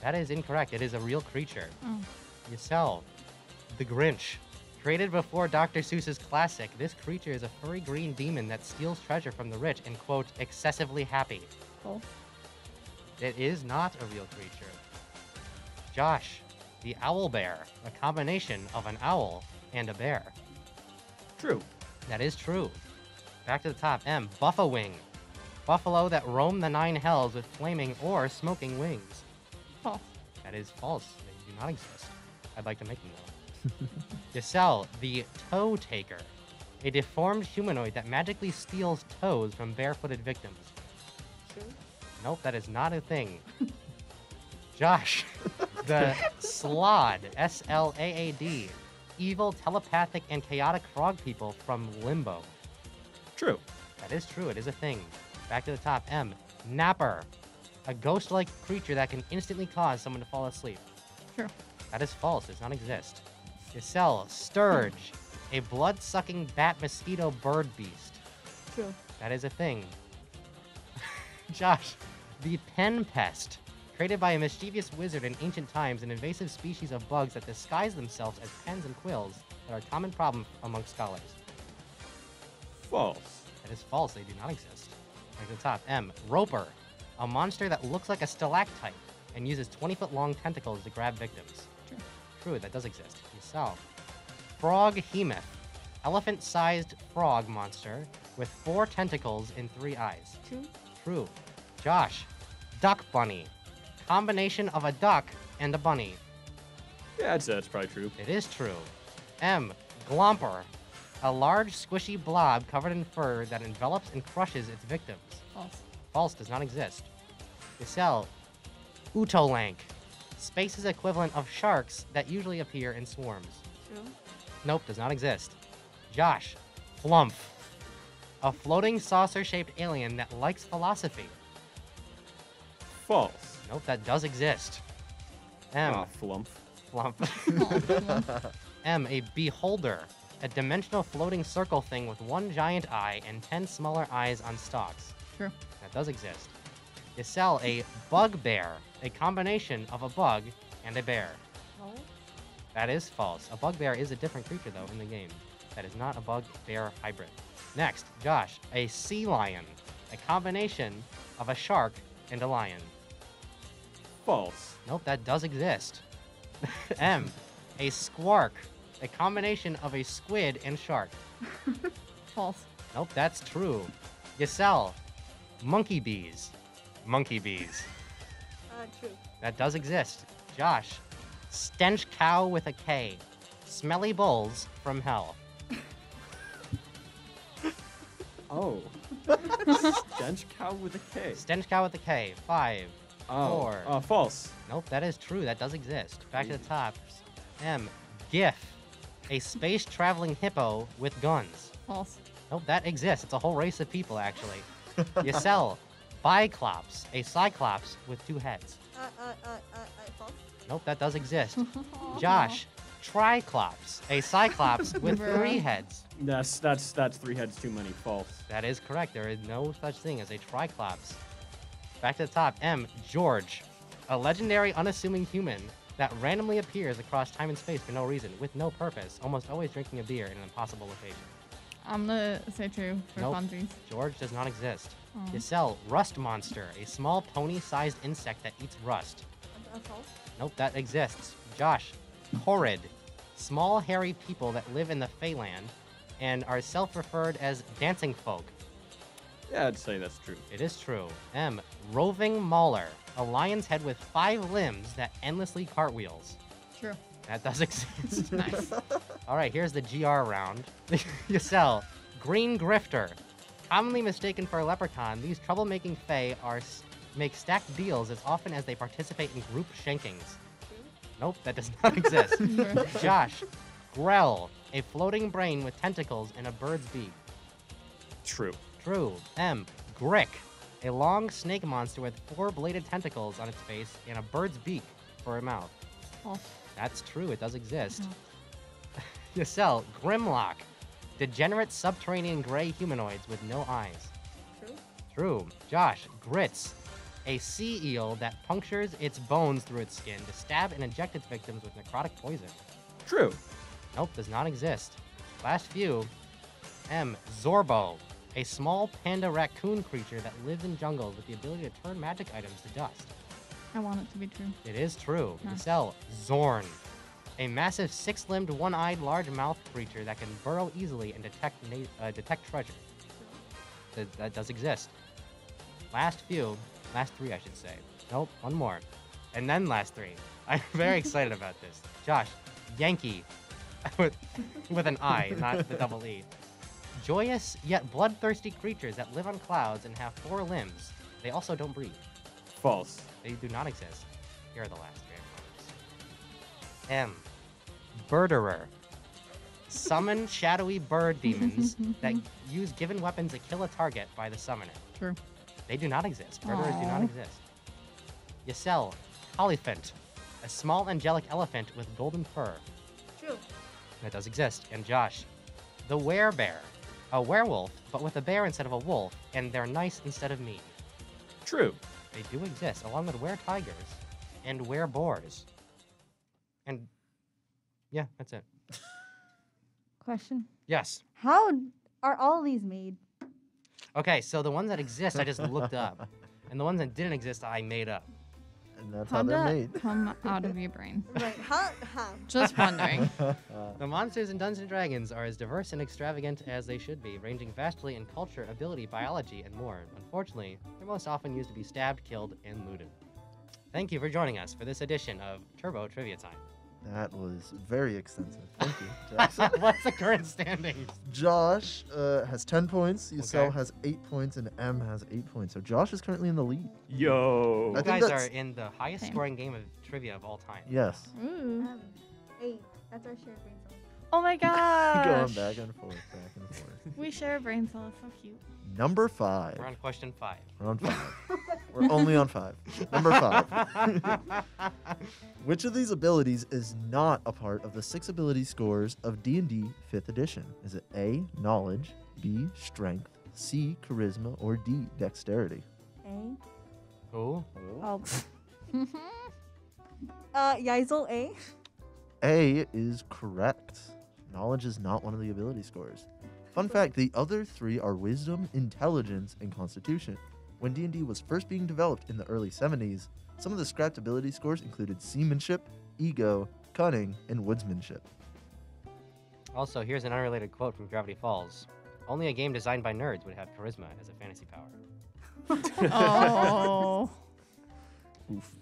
That is incorrect. It is a real creature. Oh. Yisel, the Grinch. Created before Dr. Seuss's classic, this creature is a furry green demon that steals treasure from the rich and, quote, excessively happy. False. It is not a real creature. Josh, the owl bear, a combination of an owl and a bear. True. That is true. Back to the top. M, Buffawing. Buffalo that roam the 9 hells with flaming or smoking wings. False. That is false. They do not exist. I'd like to make them though. Yisel, the toe taker. A deformed humanoid that magically steals toes from barefooted victims. True. Nope, that is not a thing. Josh, the Slaad, S-L-A-A-D. Evil, telepathic, and chaotic frog people from Limbo. True. That is true. It is a thing. Back to the top. M, Napper. A ghost-like creature that can instantly cause someone to fall asleep. True. That is false. It does not exist. Yisel, Sturge. A blood-sucking bat mosquito bird beast. True. That is a thing. Josh, the pen pest. Created by a mischievous wizard in ancient times, an invasive species of bugs that disguise themselves as pens and quills that are a common problem among scholars. False. That is false. They do not exist. At the top, M. Roper. A monster that looks like a stalactite and uses 20-foot-long tentacles to grab victims. True. True, that does exist. Yisel. Frog Hemoth. Elephant-sized frog monster with 4 tentacles and 3 eyes. True. True. Josh. Duck Bunny. Combination of a duck and a bunny. Yeah, I'd say that's probably true. It is true. M. Glomper. A large, squishy blob covered in fur that envelops and crushes its victims. False. False, does not exist. Yisel. Utolank. Space's equivalent of sharks that usually appear in swarms. True. Nope, does not exist. Josh. Flump. A floating saucer-shaped alien that likes philosophy. False. Nope, that does exist. M. Ah, flump. Flump. M. A beholder. A dimensional floating circle thing with 1 giant eye and 10 smaller eyes on stalks. True. That does exist. Yisel. A bugbear. A combination of a bug and a bear. No. That is false. A bugbear is a different creature, though, in the game. That is not a bug-bear hybrid. Next, Josh. A sea lion. A combination of a shark and a lion. False. Nope, that does exist. M. A squark. A combination of a squid and shark. False. Nope, that's true. Yisel. Monkey bees. Monkey bees. True. That does exist. Josh. Stench cow with a K. Smelly bulls from hell. Oh. Stench cow with a K. Stench cow with a K. 5. Oh. 4. False. Nope, that is true. That does exist. Back to the top. M. GIF. A space-traveling hippo with guns. False. Nope, that exists. It's a whole race of people, actually. Yisel. Biclops. A cyclops with 2 heads. False. Nope, that does exist. Josh. Triclops. A cyclops with 3 heads. That's 3 heads too many. False. That is correct. There is no such thing as a triclops. Back to the top. M. George. A legendary unassuming human that randomly appears across time and space for no reason, with no purpose, almost always drinking a beer in an impossible location. I'm gonna say true for Nope. funsies. George does not exist. Oh. Yisel. Rust monster. A small pony-sized insect that eats rust. False. Nope, that exists. Josh. Horrid. Small, hairy people that live in the Feyland and are self-referred as dancing folk. Yeah, I'd say that's true. It is true. M. Roving mauler. A lion's head with 5 limbs that endlessly cartwheels. True. That does exist. Nice. All right, here's the GR round. Yisel. Green grifter. Commonly mistaken for a leprechaun, these troublemaking fae make stacked deals as often as they participate in group shankings. Nope, that does not exist. Josh. Grell. A floating brain with tentacles and a bird's beak. True. True. M. Grick. A long snake monster with 4 bladed tentacles on its face and a bird's beak for a mouth. False. That's true, it does exist. Yisel. Grimlock. Degenerate subterranean gray humanoids with no eyes. True. True. Josh. Grits. A sea eel that punctures its bones through its skin to stab and inject its victims with necrotic poison. True. Nope, does not exist. Last few. M. Zorbo. A small panda raccoon creature that lives in jungles with the ability to turn magic items to dust. I want it to be true. It is true. Nice. Yisel. Zorn. A massive 6-limbed, 1-eyed, large-mouthed creature that can burrow easily and detect treasure. That does exist. Last few. Last 3, I should say. Nope, 1 more. And then last 3. I'm very excited about this. Josh. Yankee. with an I, not the double E. Joyous yet bloodthirsty creatures that live on clouds and have 4 limbs. They also don't breathe. False. They do not exist. Here are the last 3 M. Birderer. Summon shadowy bird demons that use given weapons to kill a target by the summoner. True. They do not exist. Birderers do not exist. Yisel. Polyphant. A small angelic elephant with golden fur. True. That does exist. And Josh. The Werebear. A werewolf, but with a bear instead of a wolf, and they're nice instead of mean. True. They do exist, along with were-tigers and were-boars. And yeah, that's it. Question. Yes. How are all these made? Okay, so the ones that exist, I just looked up. And the ones that didn't exist, I made up. And that's How'd that come out of your brain? Right. How? Just wondering. The monsters in Dungeons & Dragons are as diverse and extravagant as they should be, ranging vastly in culture, ability, biology, and more. Unfortunately, they're most often used to be stabbed, killed, and looted. Thank you for joining us for this edition of Turbo Trivia Time. That was very extensive. Thank you, Jackson. What's the current standings? Josh has 10 points, Yisel Okay. has 8 points, and M has 8 points. So Josh is currently in the lead. Yo. You I think guys that's- are in the highest scoring game of trivia of all time. Yes. Ooh. 8. That's our shared brain cells. Oh my Going gosh. back and forth, back and forth. We share a brain cell. It's so cute. Number 5. We're on question 5. We're on 5. We're only on 5. Number 5. Which of these abilities is not a part of the 6 ability scores of D&D 5th edition? Is it A, knowledge, B, strength, C, charisma, or D, dexterity? A. Who? Oh. Yisel A. A is correct. Knowledge is not one of the ability scores. Fun fact, the other 3 are wisdom, intelligence, and constitution. When D&D was first being developed in the early 70s, some of the scrapped ability scores included seamanship, ego, cunning, and woodsmanship. Also, here's an unrelated quote from Gravity Falls. Only a game designed by nerds would have charisma as a fantasy power. Oh.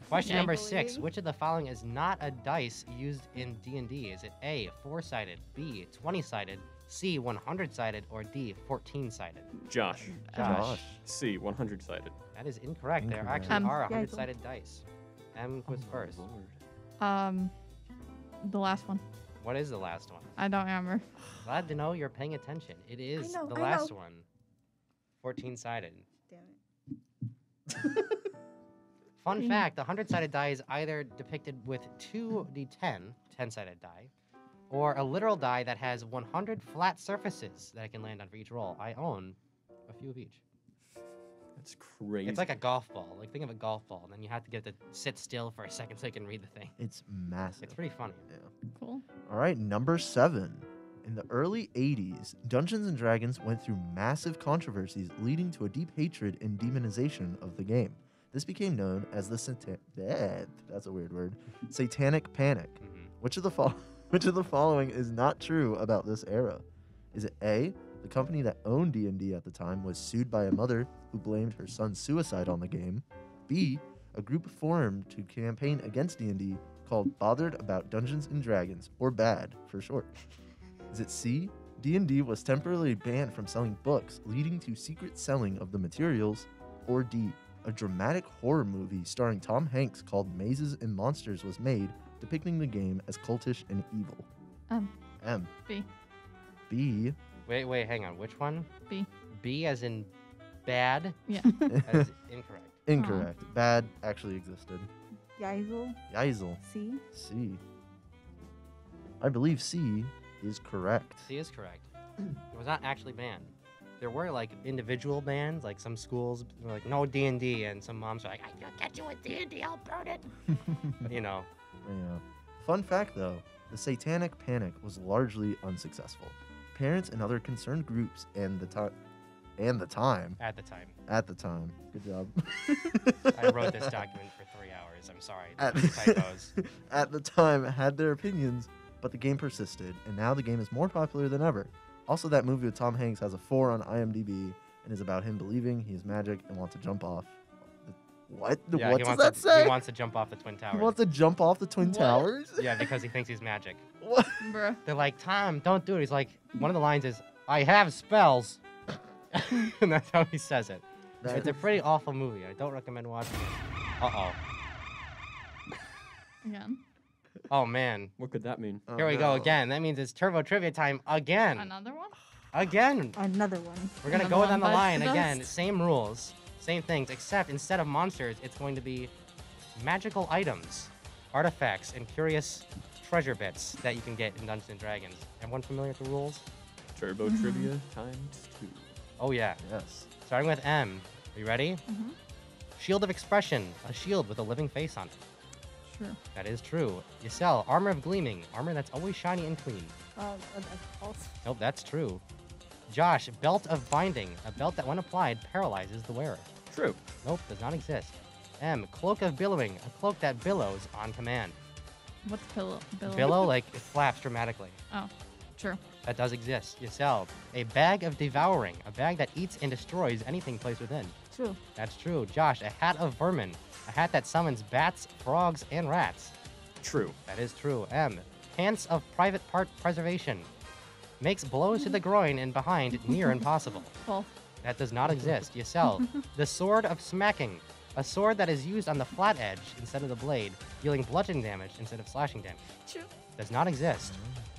Question number Yikes. 6. Which of the following is not a dice used in D&D? Is it A, 4-sided, B, 20-sided, C, 100-sided, or D, 14-sided? Josh. Josh. C, 100-sided. That is incorrect. There Incorrect. actually are Yeah, 100-sided dice. M was first. The last one. What is the last one? I don't remember. Glad to know you're paying attention. It is know, the I last know. one. 14-sided. Damn it. Fun fact, the 100-sided die is either depicted with 2d10, 10-sided die, or a literal die that has 100 flat surfaces that it can land on for each roll. I own a few of each. That's crazy. It's like a golf ball. Like, think of a golf ball, and then you have to get it to sit still for a second so you can read the thing. It's massive. It's pretty funny. Yeah. Cool. All right, number 7. In the early 80s, Dungeons & Dragons went through massive controversies leading to a deep hatred and demonization of the game. This became known as the that's a weird word, Satanic Panic. Which of the following is not true about this era? Is it A, the company that owned D&D at the time was sued by a mother who blamed her son's suicide on the game? B, a group formed to campaign against D&D called Bothered About Dungeons & Dragons, or BAD for short? Is it C, D&D was temporarily banned from selling books, leading to secret selling of the materials? Or D, a dramatic horror movie starring Tom Hanks called Mazes and Monsters was made, depicting the game as cultish and evil? M. B. B. Wait, hang on. Which one? B. B as in bad? Yeah. That is incorrect. Incorrect. Bad actually existed. Yisel. Yisel. C. C. I believe C is correct. C is correct. It was not actually banned. There were like individual bans, like some schools were like no D&D, and some moms were like, I can't get you with D&D, I'll burn it. But, you know. Yeah. Fun fact though, the Satanic Panic was largely unsuccessful. Parents and other concerned groups At the time. Good job. I wrote this document for 3 hours. I'm sorry. At, Typos. at the time had their opinions, but the game persisted, and now the game is more popular than ever. Also, that movie with Tom Hanks has a 4 on IMDb and is about him believing he is magic and wants to jump off. What? Yeah, what does that say? He wants to jump off the Twin Towers. He wants to jump off the Twin Towers? Yeah, because he thinks he's magic. What? Bruh. They're like, Tom, don't do it. He's like, one of the lines is, I have spells. And that's how he says it. It's a pretty awful movie. I don't recommend watching it. Uh-oh. Again. Oh, man. What could that mean? Here we go again. That means it's Turbo Trivia time again. Another one? Again. Another one. We're going to Another go down the one bites line the again. dust. Same rules, same things, except instead of monsters, it's going to be magical items, artifacts, and curious treasure bits that you can get in Dungeons & Dragons. Everyone familiar with the rules? Turbo Trivia times 2. Oh, yeah. Yes. Starting with M. Are you ready? Mm-hmm. Shield of Expression. A shield with a living face on it. True. That is true. Yisel. Armor of Gleaming. Armor that's always shiny and clean. That's false. Nope, that's true. Josh. Belt of Binding. A belt that, when applied, paralyzes the wearer. True. Nope, does not exist. M. Cloak of Billowing. A cloak that billows on command. What's billow? Billow, like it flaps dramatically. Oh, true. That does exist. Yisel. A bag of Devouring. A bag that eats and destroys anything placed within. True. That's true. Josh. A hat of Vermin. A hat that summons bats, frogs, and rats. True. That is true. M. Pants of Private Part Preservation. Makes blows to the groin and behind near impossible. False. That does not exist. Yisel. The Sword of Smacking. A sword that is used on the flat edge instead of the blade, dealing bludgeoning damage instead of slashing damage. True. Does not exist.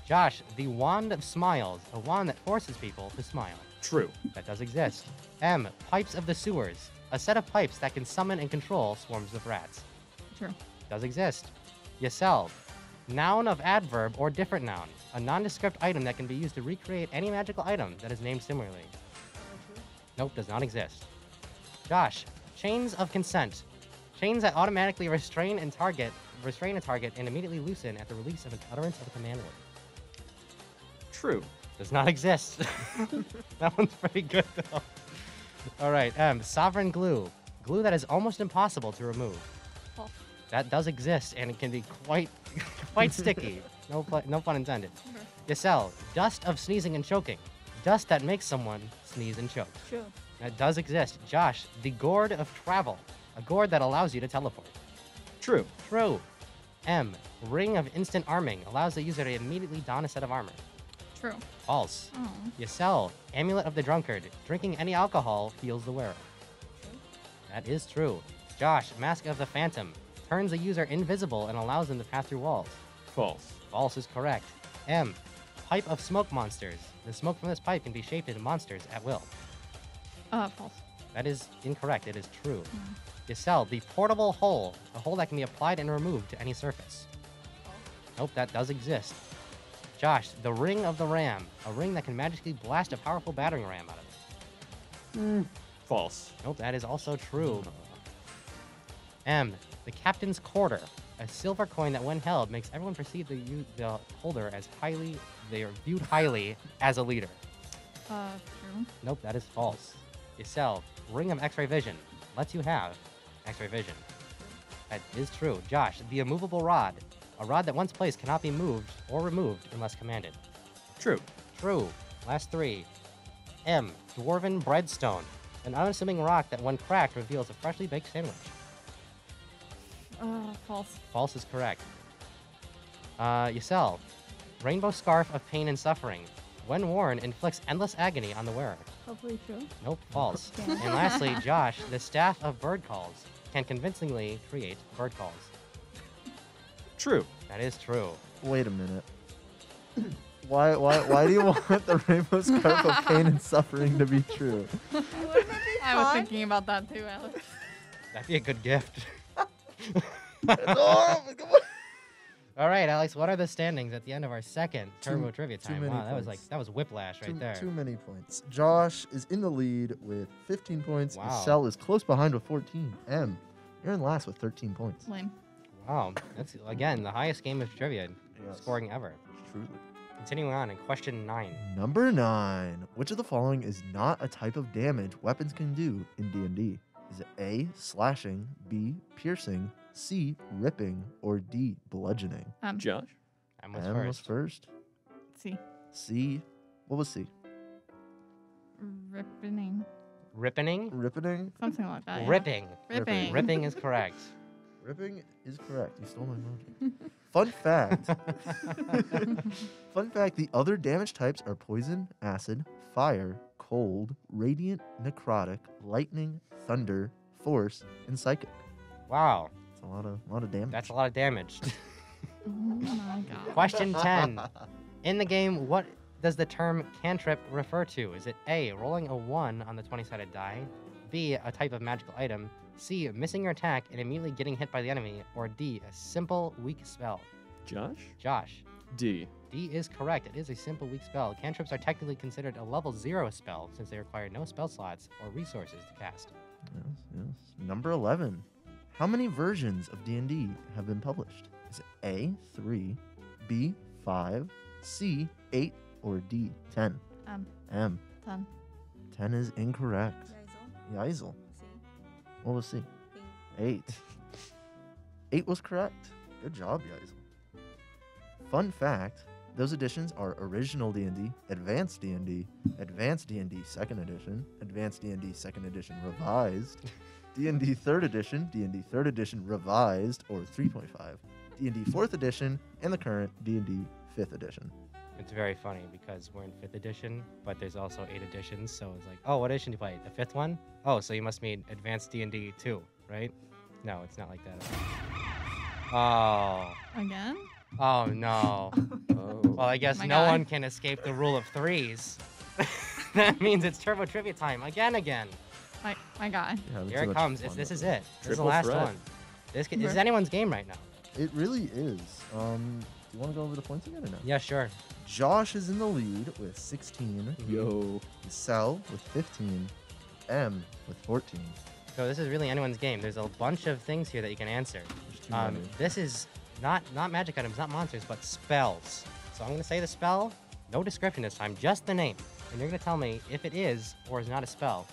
Josh. The Wand of Smiles. A wand that forces people to smile. True. That does exist. M. Pipes of the Sewers. A set of pipes that can summon and control swarms of rats. True. Does exist. Yisel. Noun of adverb or different noun. A nondescript item that can be used to recreate any magical item that is named similarly. Nope, does not exist. Josh. Chains of Consent. Chains that automatically restrain a target and immediately loosen at the release of an utterance of a command word. True. Does not exist. That one's pretty good, though. All right, Sovereign Glue. Glue that is almost impossible to remove. False. That does exist, and it can be quite sticky. No pun intended. Yisel. Dust of Sneezing and Choking. Dust that makes someone sneeze and choke. True. That does exist. Josh. The Gourd of Travel. A gourd that allows you to teleport. True. True. M. Ring of Instant Arming. Allows the user to immediately don a set of armor. True. False. Oh. Yisel. Amulet of the Drunkard. Drinking any alcohol heals the wearer. That is true. Josh. Mask of the Phantom. Turns the user invisible and allows them to pass through walls. False. False is correct. M. Pipe of Smoke Monsters. The smoke from this pipe can be shaped into monsters at will. False. That is incorrect. It is true. Yisel. The Portable Hole. A hole that can be applied and removed to any surface. Nope, that does exist. Josh. The Ring of the Ram. A ring that can magically blast a powerful battering ram out of it. False. Nope, that is also true. M. The Captain's Quarter. A silver coin that, when held, makes everyone perceive the holder as they are viewed highly as a leader. True. Nope, that is false. Yisel. Ring of X-Ray Vision. Lets you have X-Ray Vision. That is true. Josh. The Immovable Rod. A rod that once placed cannot be moved or removed unless commanded. True. True. Last three. M. Dwarven Breadstone. An unassuming rock that, when cracked, reveals a freshly baked sandwich. False. False is correct. Yisel. Rainbow Scarf of Pain and Suffering. When worn, inflicts endless agony on the wearer. Hopefully true. Nope, false. And lastly, Josh. The Staff of Bird Calls. Can convincingly create bird calls. True. That is true. Wait a minute. Why do you want the Rainbow Scarf of Pain and Suffering to be true? I was thinking about that too, Alex. That'd be a good gift. Oh, come on. All right, Alex, what are the standings at the end of our second Turbo Trivia too time? many Wow, points. that was whiplash right there. Too many points. Josh is in the lead with 15 points. Wow. Yisel is close behind with 14. M, you're in last with 13 points. Lame. Wow, that's, again, the highest game of trivia scoring ever. Truly. Continuing on in question 9. Number 9. Which of the following is not a type of damage weapons can do in D&D? Is it A, slashing, B, piercing, C, ripping, or D, bludgeoning? Josh? M was M first. was first. C. C. What was C? Rippening. Rippening? Rippening? Something like that. Yeah. Ripping. Ripping. Ripping is correct. Ripping is correct. You stole my emoji. Fun fact. Fun fact, the other damage types are poison, acid, fire, cold, radiant, necrotic, lightning, thunder, force, and psychic. Wow. That's a lot of damage. That's a lot of damage. Oh my god. Question 10. In the game, what does the term cantrip refer to? Is it A, rolling a 1 on the 20-sided die, B, a type of magical item, C, missing your attack and immediately getting hit by the enemy, or D, a simple, weak spell? Josh? Josh. D. D is correct. It is a simple weak spell. Cantrips are technically considered a level 0 spell since they require no spell slots or resources to cast. Yes. Number 11. How many versions of D&D have been published? Is it A, 3, B, 5, C, 8, or D, 10? M. 10. 10 is incorrect. Yisel. What was C? 8. 8 was correct. Good job, Yisel. Fun fact, those editions are Original D&D, Advanced D&D, Advanced D&D 2nd Edition, Advanced D&D 2nd Edition Revised, D&D 3rd Edition, D&D 3rd Edition Revised, or 3.5, D&D 4th Edition, and the current D&D 5th Edition. It's very funny because we're in 5th edition, but there's also 8 editions, so it's like, oh, what edition do you play? The 5th one? Oh, so you must mean Advanced D&D 2, right? No, it's not like that. Oh. Again? Oh, no. Well, I guess no one can escape the rule of 3s. That means it's Turbo Trivia time again. My guy. Here it comes. This is it. This is the Triple last threat. one. This is anyone's game right now. It really is. Do you want to go over the points again or no? Yeah, sure. Josh is in the lead with 16. Yo. Yisel with 15. M with 14. So this is really anyone's game. There's a bunch of things here that you can answer. too many. This is not magic items, not monsters, but spells. So I'm going to say the spell, no description this time, just the name. And you're going to tell me if it is or is not a spell.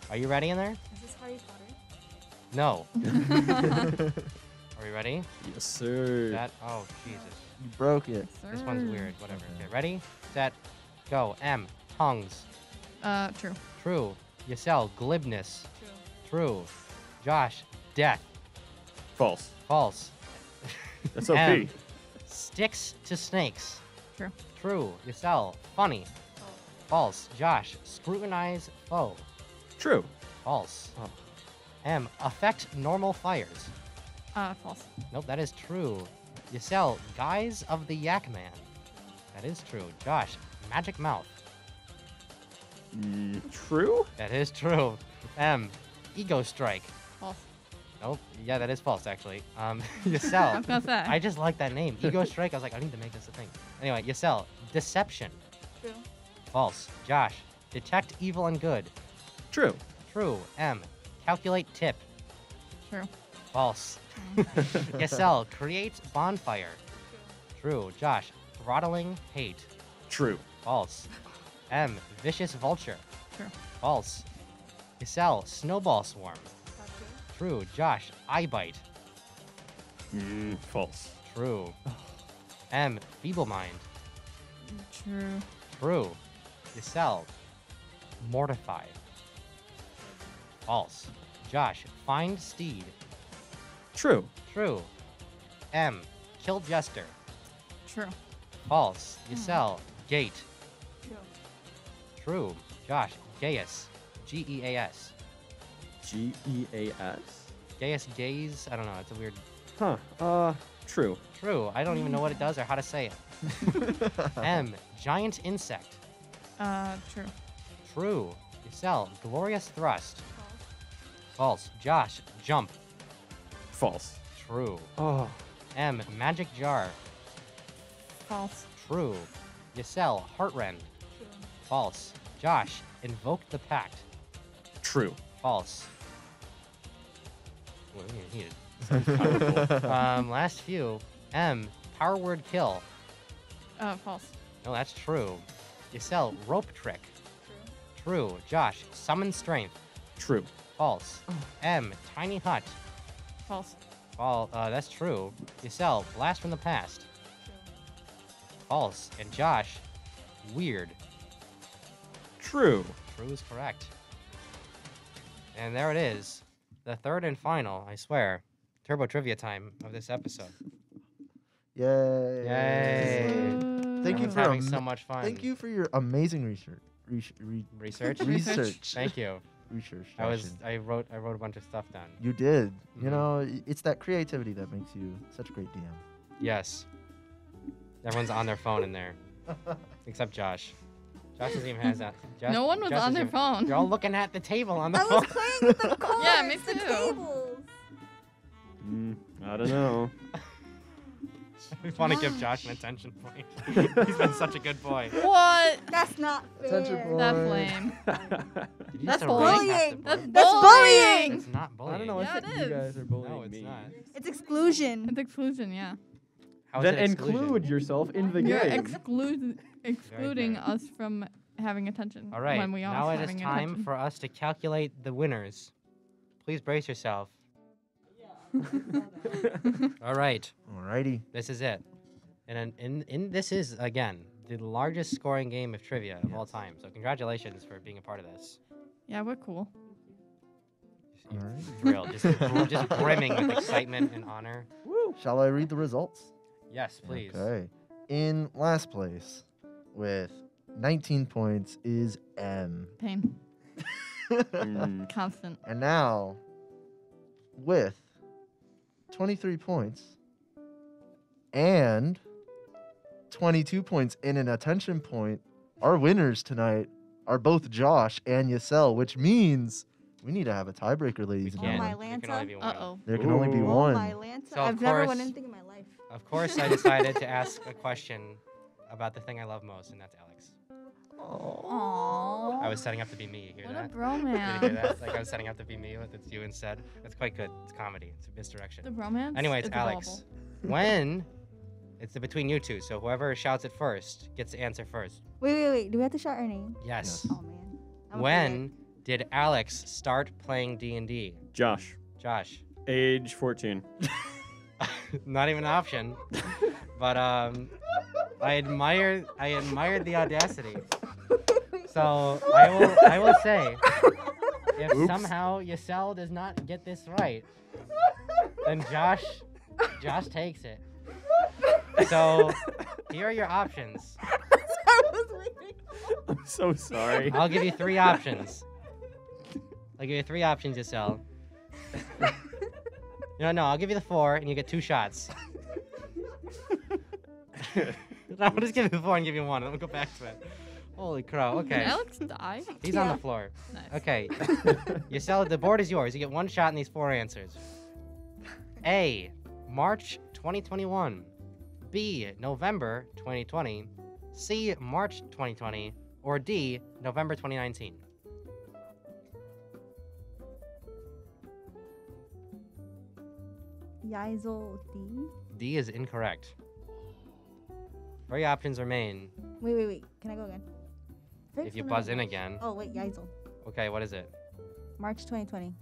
Are you ready in there? Is this Harry Potter? No. Are we ready? Yes, sir. Oh, Jesus. You broke it. This one's weird. Whatever. Okay, ready, set, go. M, tongues. True. True. Yisel, glibness. True. Josh, death. False. False. That's OP. M, sticks to snakes. True. True. Yisel, funny. False. Josh, scrutinize foe. True. False. M, affect normal fires. False. Nope, that is true. Yisel, guise of the Yak Man. That is true. Josh, magic mouth. True? That is true. M, ego strike. False. Nope. Yeah, that is false, actually. I Yisel. was gonna say. I just like that name. Ego strike. I was like, I need to make this a thing. Anyway, Yisel, deception. True. False. Josh, detect evil and good. True. True. M, calculate tip. True. False. Yisel, create bonfire. True. Josh, throttling hate. True. False. M, vicious vulture. True. False. Yisel, snowball swarm. True. Josh, eye bite. False. True. M, feeble mind. True. True. Yisel, mortify. False. Josh, find steed. True. True. M, kill jester. True. False. Yisel, gate. True. True. Josh, Gaius. Geas. Geas? Gaius, gaze. I don't know. It's a weird. Huh. True. True. I don't even know what it does or how to say it. M, giant insect. True. True. Yisel, glorious thrust. False. Josh, jump. False. True. Oh. M, magic jar. False. True. Yisel, heartrend. False. Josh, invoke the pact. True. False. Well, he powerful. Last few. M, power word kill. False. No, that's true. Yisel, rope trick. True. Josh, summon strength. True. False. M, tiny hut. False. That's true. Yisel, blast from the past. False. And Josh, weird. True. True is correct. And there it is. The third and final, I swear, Turbo Trivia time of this episode. Yay. Yay. Thank you Everyone's for having so much fun. Thank you for your amazing research. Research? Research. Thank you. Research. I wrote a bunch of stuff down. You did. You know, it's that creativity that makes you such a great DM. Yes. Everyone's on their phone in there. Except Josh. Josh doesn't even have that. No one was on their phone. You're all looking at the table on the phone. I was playing with the cards. Yeah, me the too. tables. I don't know. We want to give Josh an attention point. He's been such a good boy. What? That's not fair. Attention point. That's lame. Did you That's just erase half the bullying. board? That's bullying. It's not bullying. I don't know. Yeah, I it think you is. guys are bullying No, it's me. not. It's exclusion. It's exclusion, yeah. How is Then it exclusion? include yourself in the You're game. excluding fair. us from having attention All right, when we are now it is having time attention. for us to calculate the winners. Please brace yourself. All right, Alrighty. this is it. And this is, again, the largest scoring game of trivia of all time. So congratulations for being a part of this. Yeah, we're cool. Alright. Thrilled, just brimming with excitement and honor. Shall I read the results? Yes, please. Okay. In last place with 19 points is M. Pain. Constant. And now, with 23 points and 22 points in an attention point, our winners tonight are both Josh and Yisel, which means we need to have a tiebreaker, ladies and Can. gentlemen. There can only be one. Uh-oh. There can only be Oh, one. my Lanta. So, of I've never won course- anything in my life. Of course, I decided to ask a question about the thing I love most, and that's Alex. Aww. I was setting up to be me. You hear What that? a bromance. Did you hear that? Like I was setting up to be me, but it's you instead. That's quite good. It's comedy. It's a misdirection. The bromance Anyway, it's is Alex. adorable. When it's between you two, so whoever shouts it first gets to answer first. Wait. Do we have to shout our name? Yes. Oh, man. I'm When did Alex start playing D&D? Josh, Josh. age 14. Not even an option. But I admired the audacity. So I will say, if somehow Yisel does not get this right, then Josh takes it. So here are your options. I'm so sorry. I'll give you 3 options. I'll give you 3 options, Yisel. No, I'll give you the 4, and you get 2 shots. No, I'll just give you the 4 and give you 1, and we'll go back to it. Holy crow, okay. Did Alex die? He's on the floor. Nice. Okay. Yisel, the board is yours. You get 1 shot in these 4 answers. A, March 2021. B, November 2020. C, March 2020. Or D, November 2019. Yisel D. D is incorrect. 3 options remain. Wait. Can I go again? If you buzz in again. Oh, wait, Yisel. Okay, what is it? March 2020.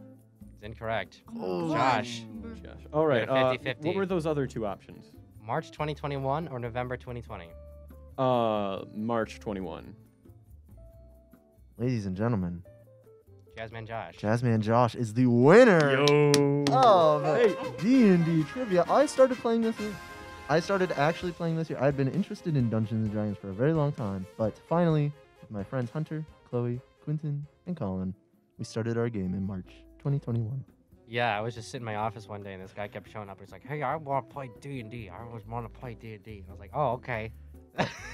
It's incorrect. Oh, Josh. Josh. All right. 50-50. What were those other 2 options? March 2021 or November 2020? March 21. Ladies and gentlemen, Jasmine Josh. Jasmine Josh is the winner Yo. of D&D Trivia. I started playing this year. I started actually playing this year. I've been interested in Dungeons & Dragons for a very long time, but finally, with my friends Hunter, Chloe, Quentin, and Colin, we started our game in March 2021. Yeah, I was just sitting in my office one day, and this guy kept showing up. He's like, "Hey, I want to play D&D. I always want to play D&D." And I was like, "Oh, okay."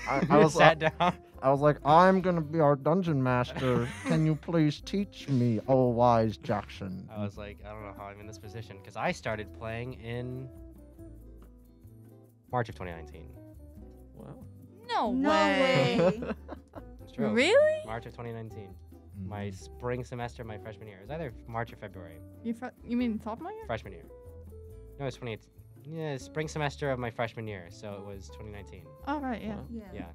I was sat down. I was like, I'm gonna be our dungeon master. Can you please teach me, oh wise Jackson? I was like, I don't know how I'm in this position because I started playing in March of 2019. Wow. No way. It's true. Really? March of 2019. My spring semester, of my freshman year. It was either March or February. You mean sophomore year? Freshman year. No, it was 2018. Yeah, spring semester of my freshman year, so it was 2019. Oh, right, yeah. Yeah.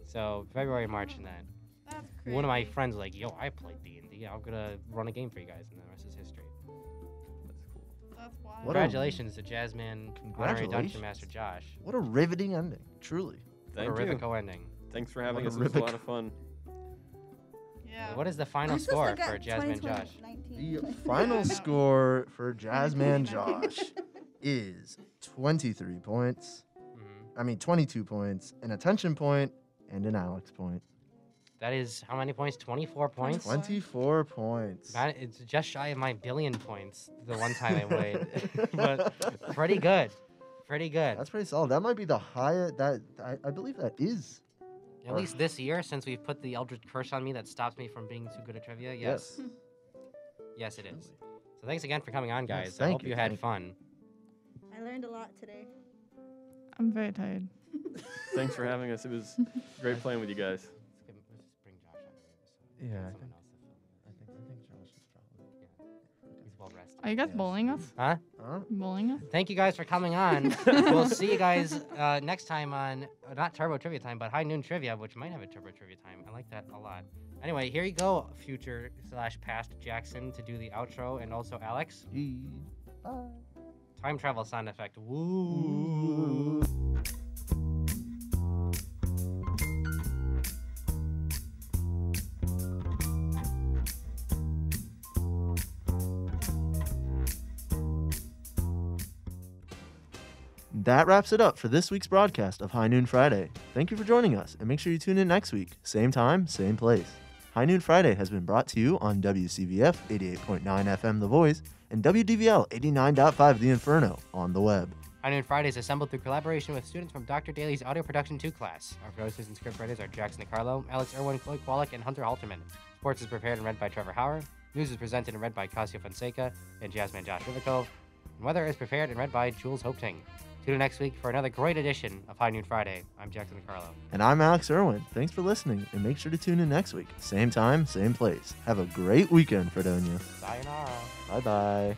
So February, March, and that. That's One of my friends was like, "Yo, I played D&D. I'm gonna run a game for you guys," and the rest is history. That's wild. Congratulations to Jasmine, honorary Dungeon Master Josh. What a riveting ending, truly. Thank what a you. Ribakove ending. Thanks for having What us. a It was a lot Ribakove. of fun. Yeah. What is the final I'm supposed score to get for Jasmine 2020, Josh? 19. The final score for Jasmine Josh is 23 points. I mean, 22 points, an attention point, and an Alex point. That is how many points? 24 points? 24 points. It's just shy of my billion points the one time I played. But pretty good. Pretty good. That's pretty solid. That might be the highest. I believe that is. At least this year, since we've put the Eldritch Curse on me that stops me from being too good at trivia. Yes. Yes, it is. So thanks again for coming on, guys. I thank hope you, you had thank you. fun. I learned a lot today. I'm very tired. Thanks for having us. It was great playing with you guys. Yeah. He's well rested. Are you guys bullying us? Huh? Bullying us? Thank you guys for coming on. We'll see you guys next time on, not Turbo Trivia Time, but High Noon Trivia, which might have a Turbo Trivia Time. I like that a lot. Anyway, here you go, future/past Jackson, to do the outro, and also Alex. Time travel sound effect. Woo. That wraps it up for this week's broadcast of High Noon Friday. Thank you for joining us, and make sure you tune in next week. Same time, same place. High Noon Friday has been brought to you on WCVF 88.9 FM The Voice and WDVL 89.5 The Inferno on the web. High Noon Friday is assembled through collaboration with students from Dr. Daly's Audio Production 2 class. Our producers and scriptwriters are Jackson DiCarlo, Alex Erwin, Kowalyk, and Hunter Halterman. Sports is prepared and read by Trevor Howard. News is presented and read by Cascio Fonseca and Jazzman Josh Ribakove. And weather is prepared and read by Jules Hopeting. Tune in next week for another great edition of High Noon Friday. I'm Jackson DiCarlo. And I'm Alex Erwin. Thanks for listening, and make sure to tune in next week. Same time, same place. Have a great weekend, Fredonia. Sayonara. Bye-bye.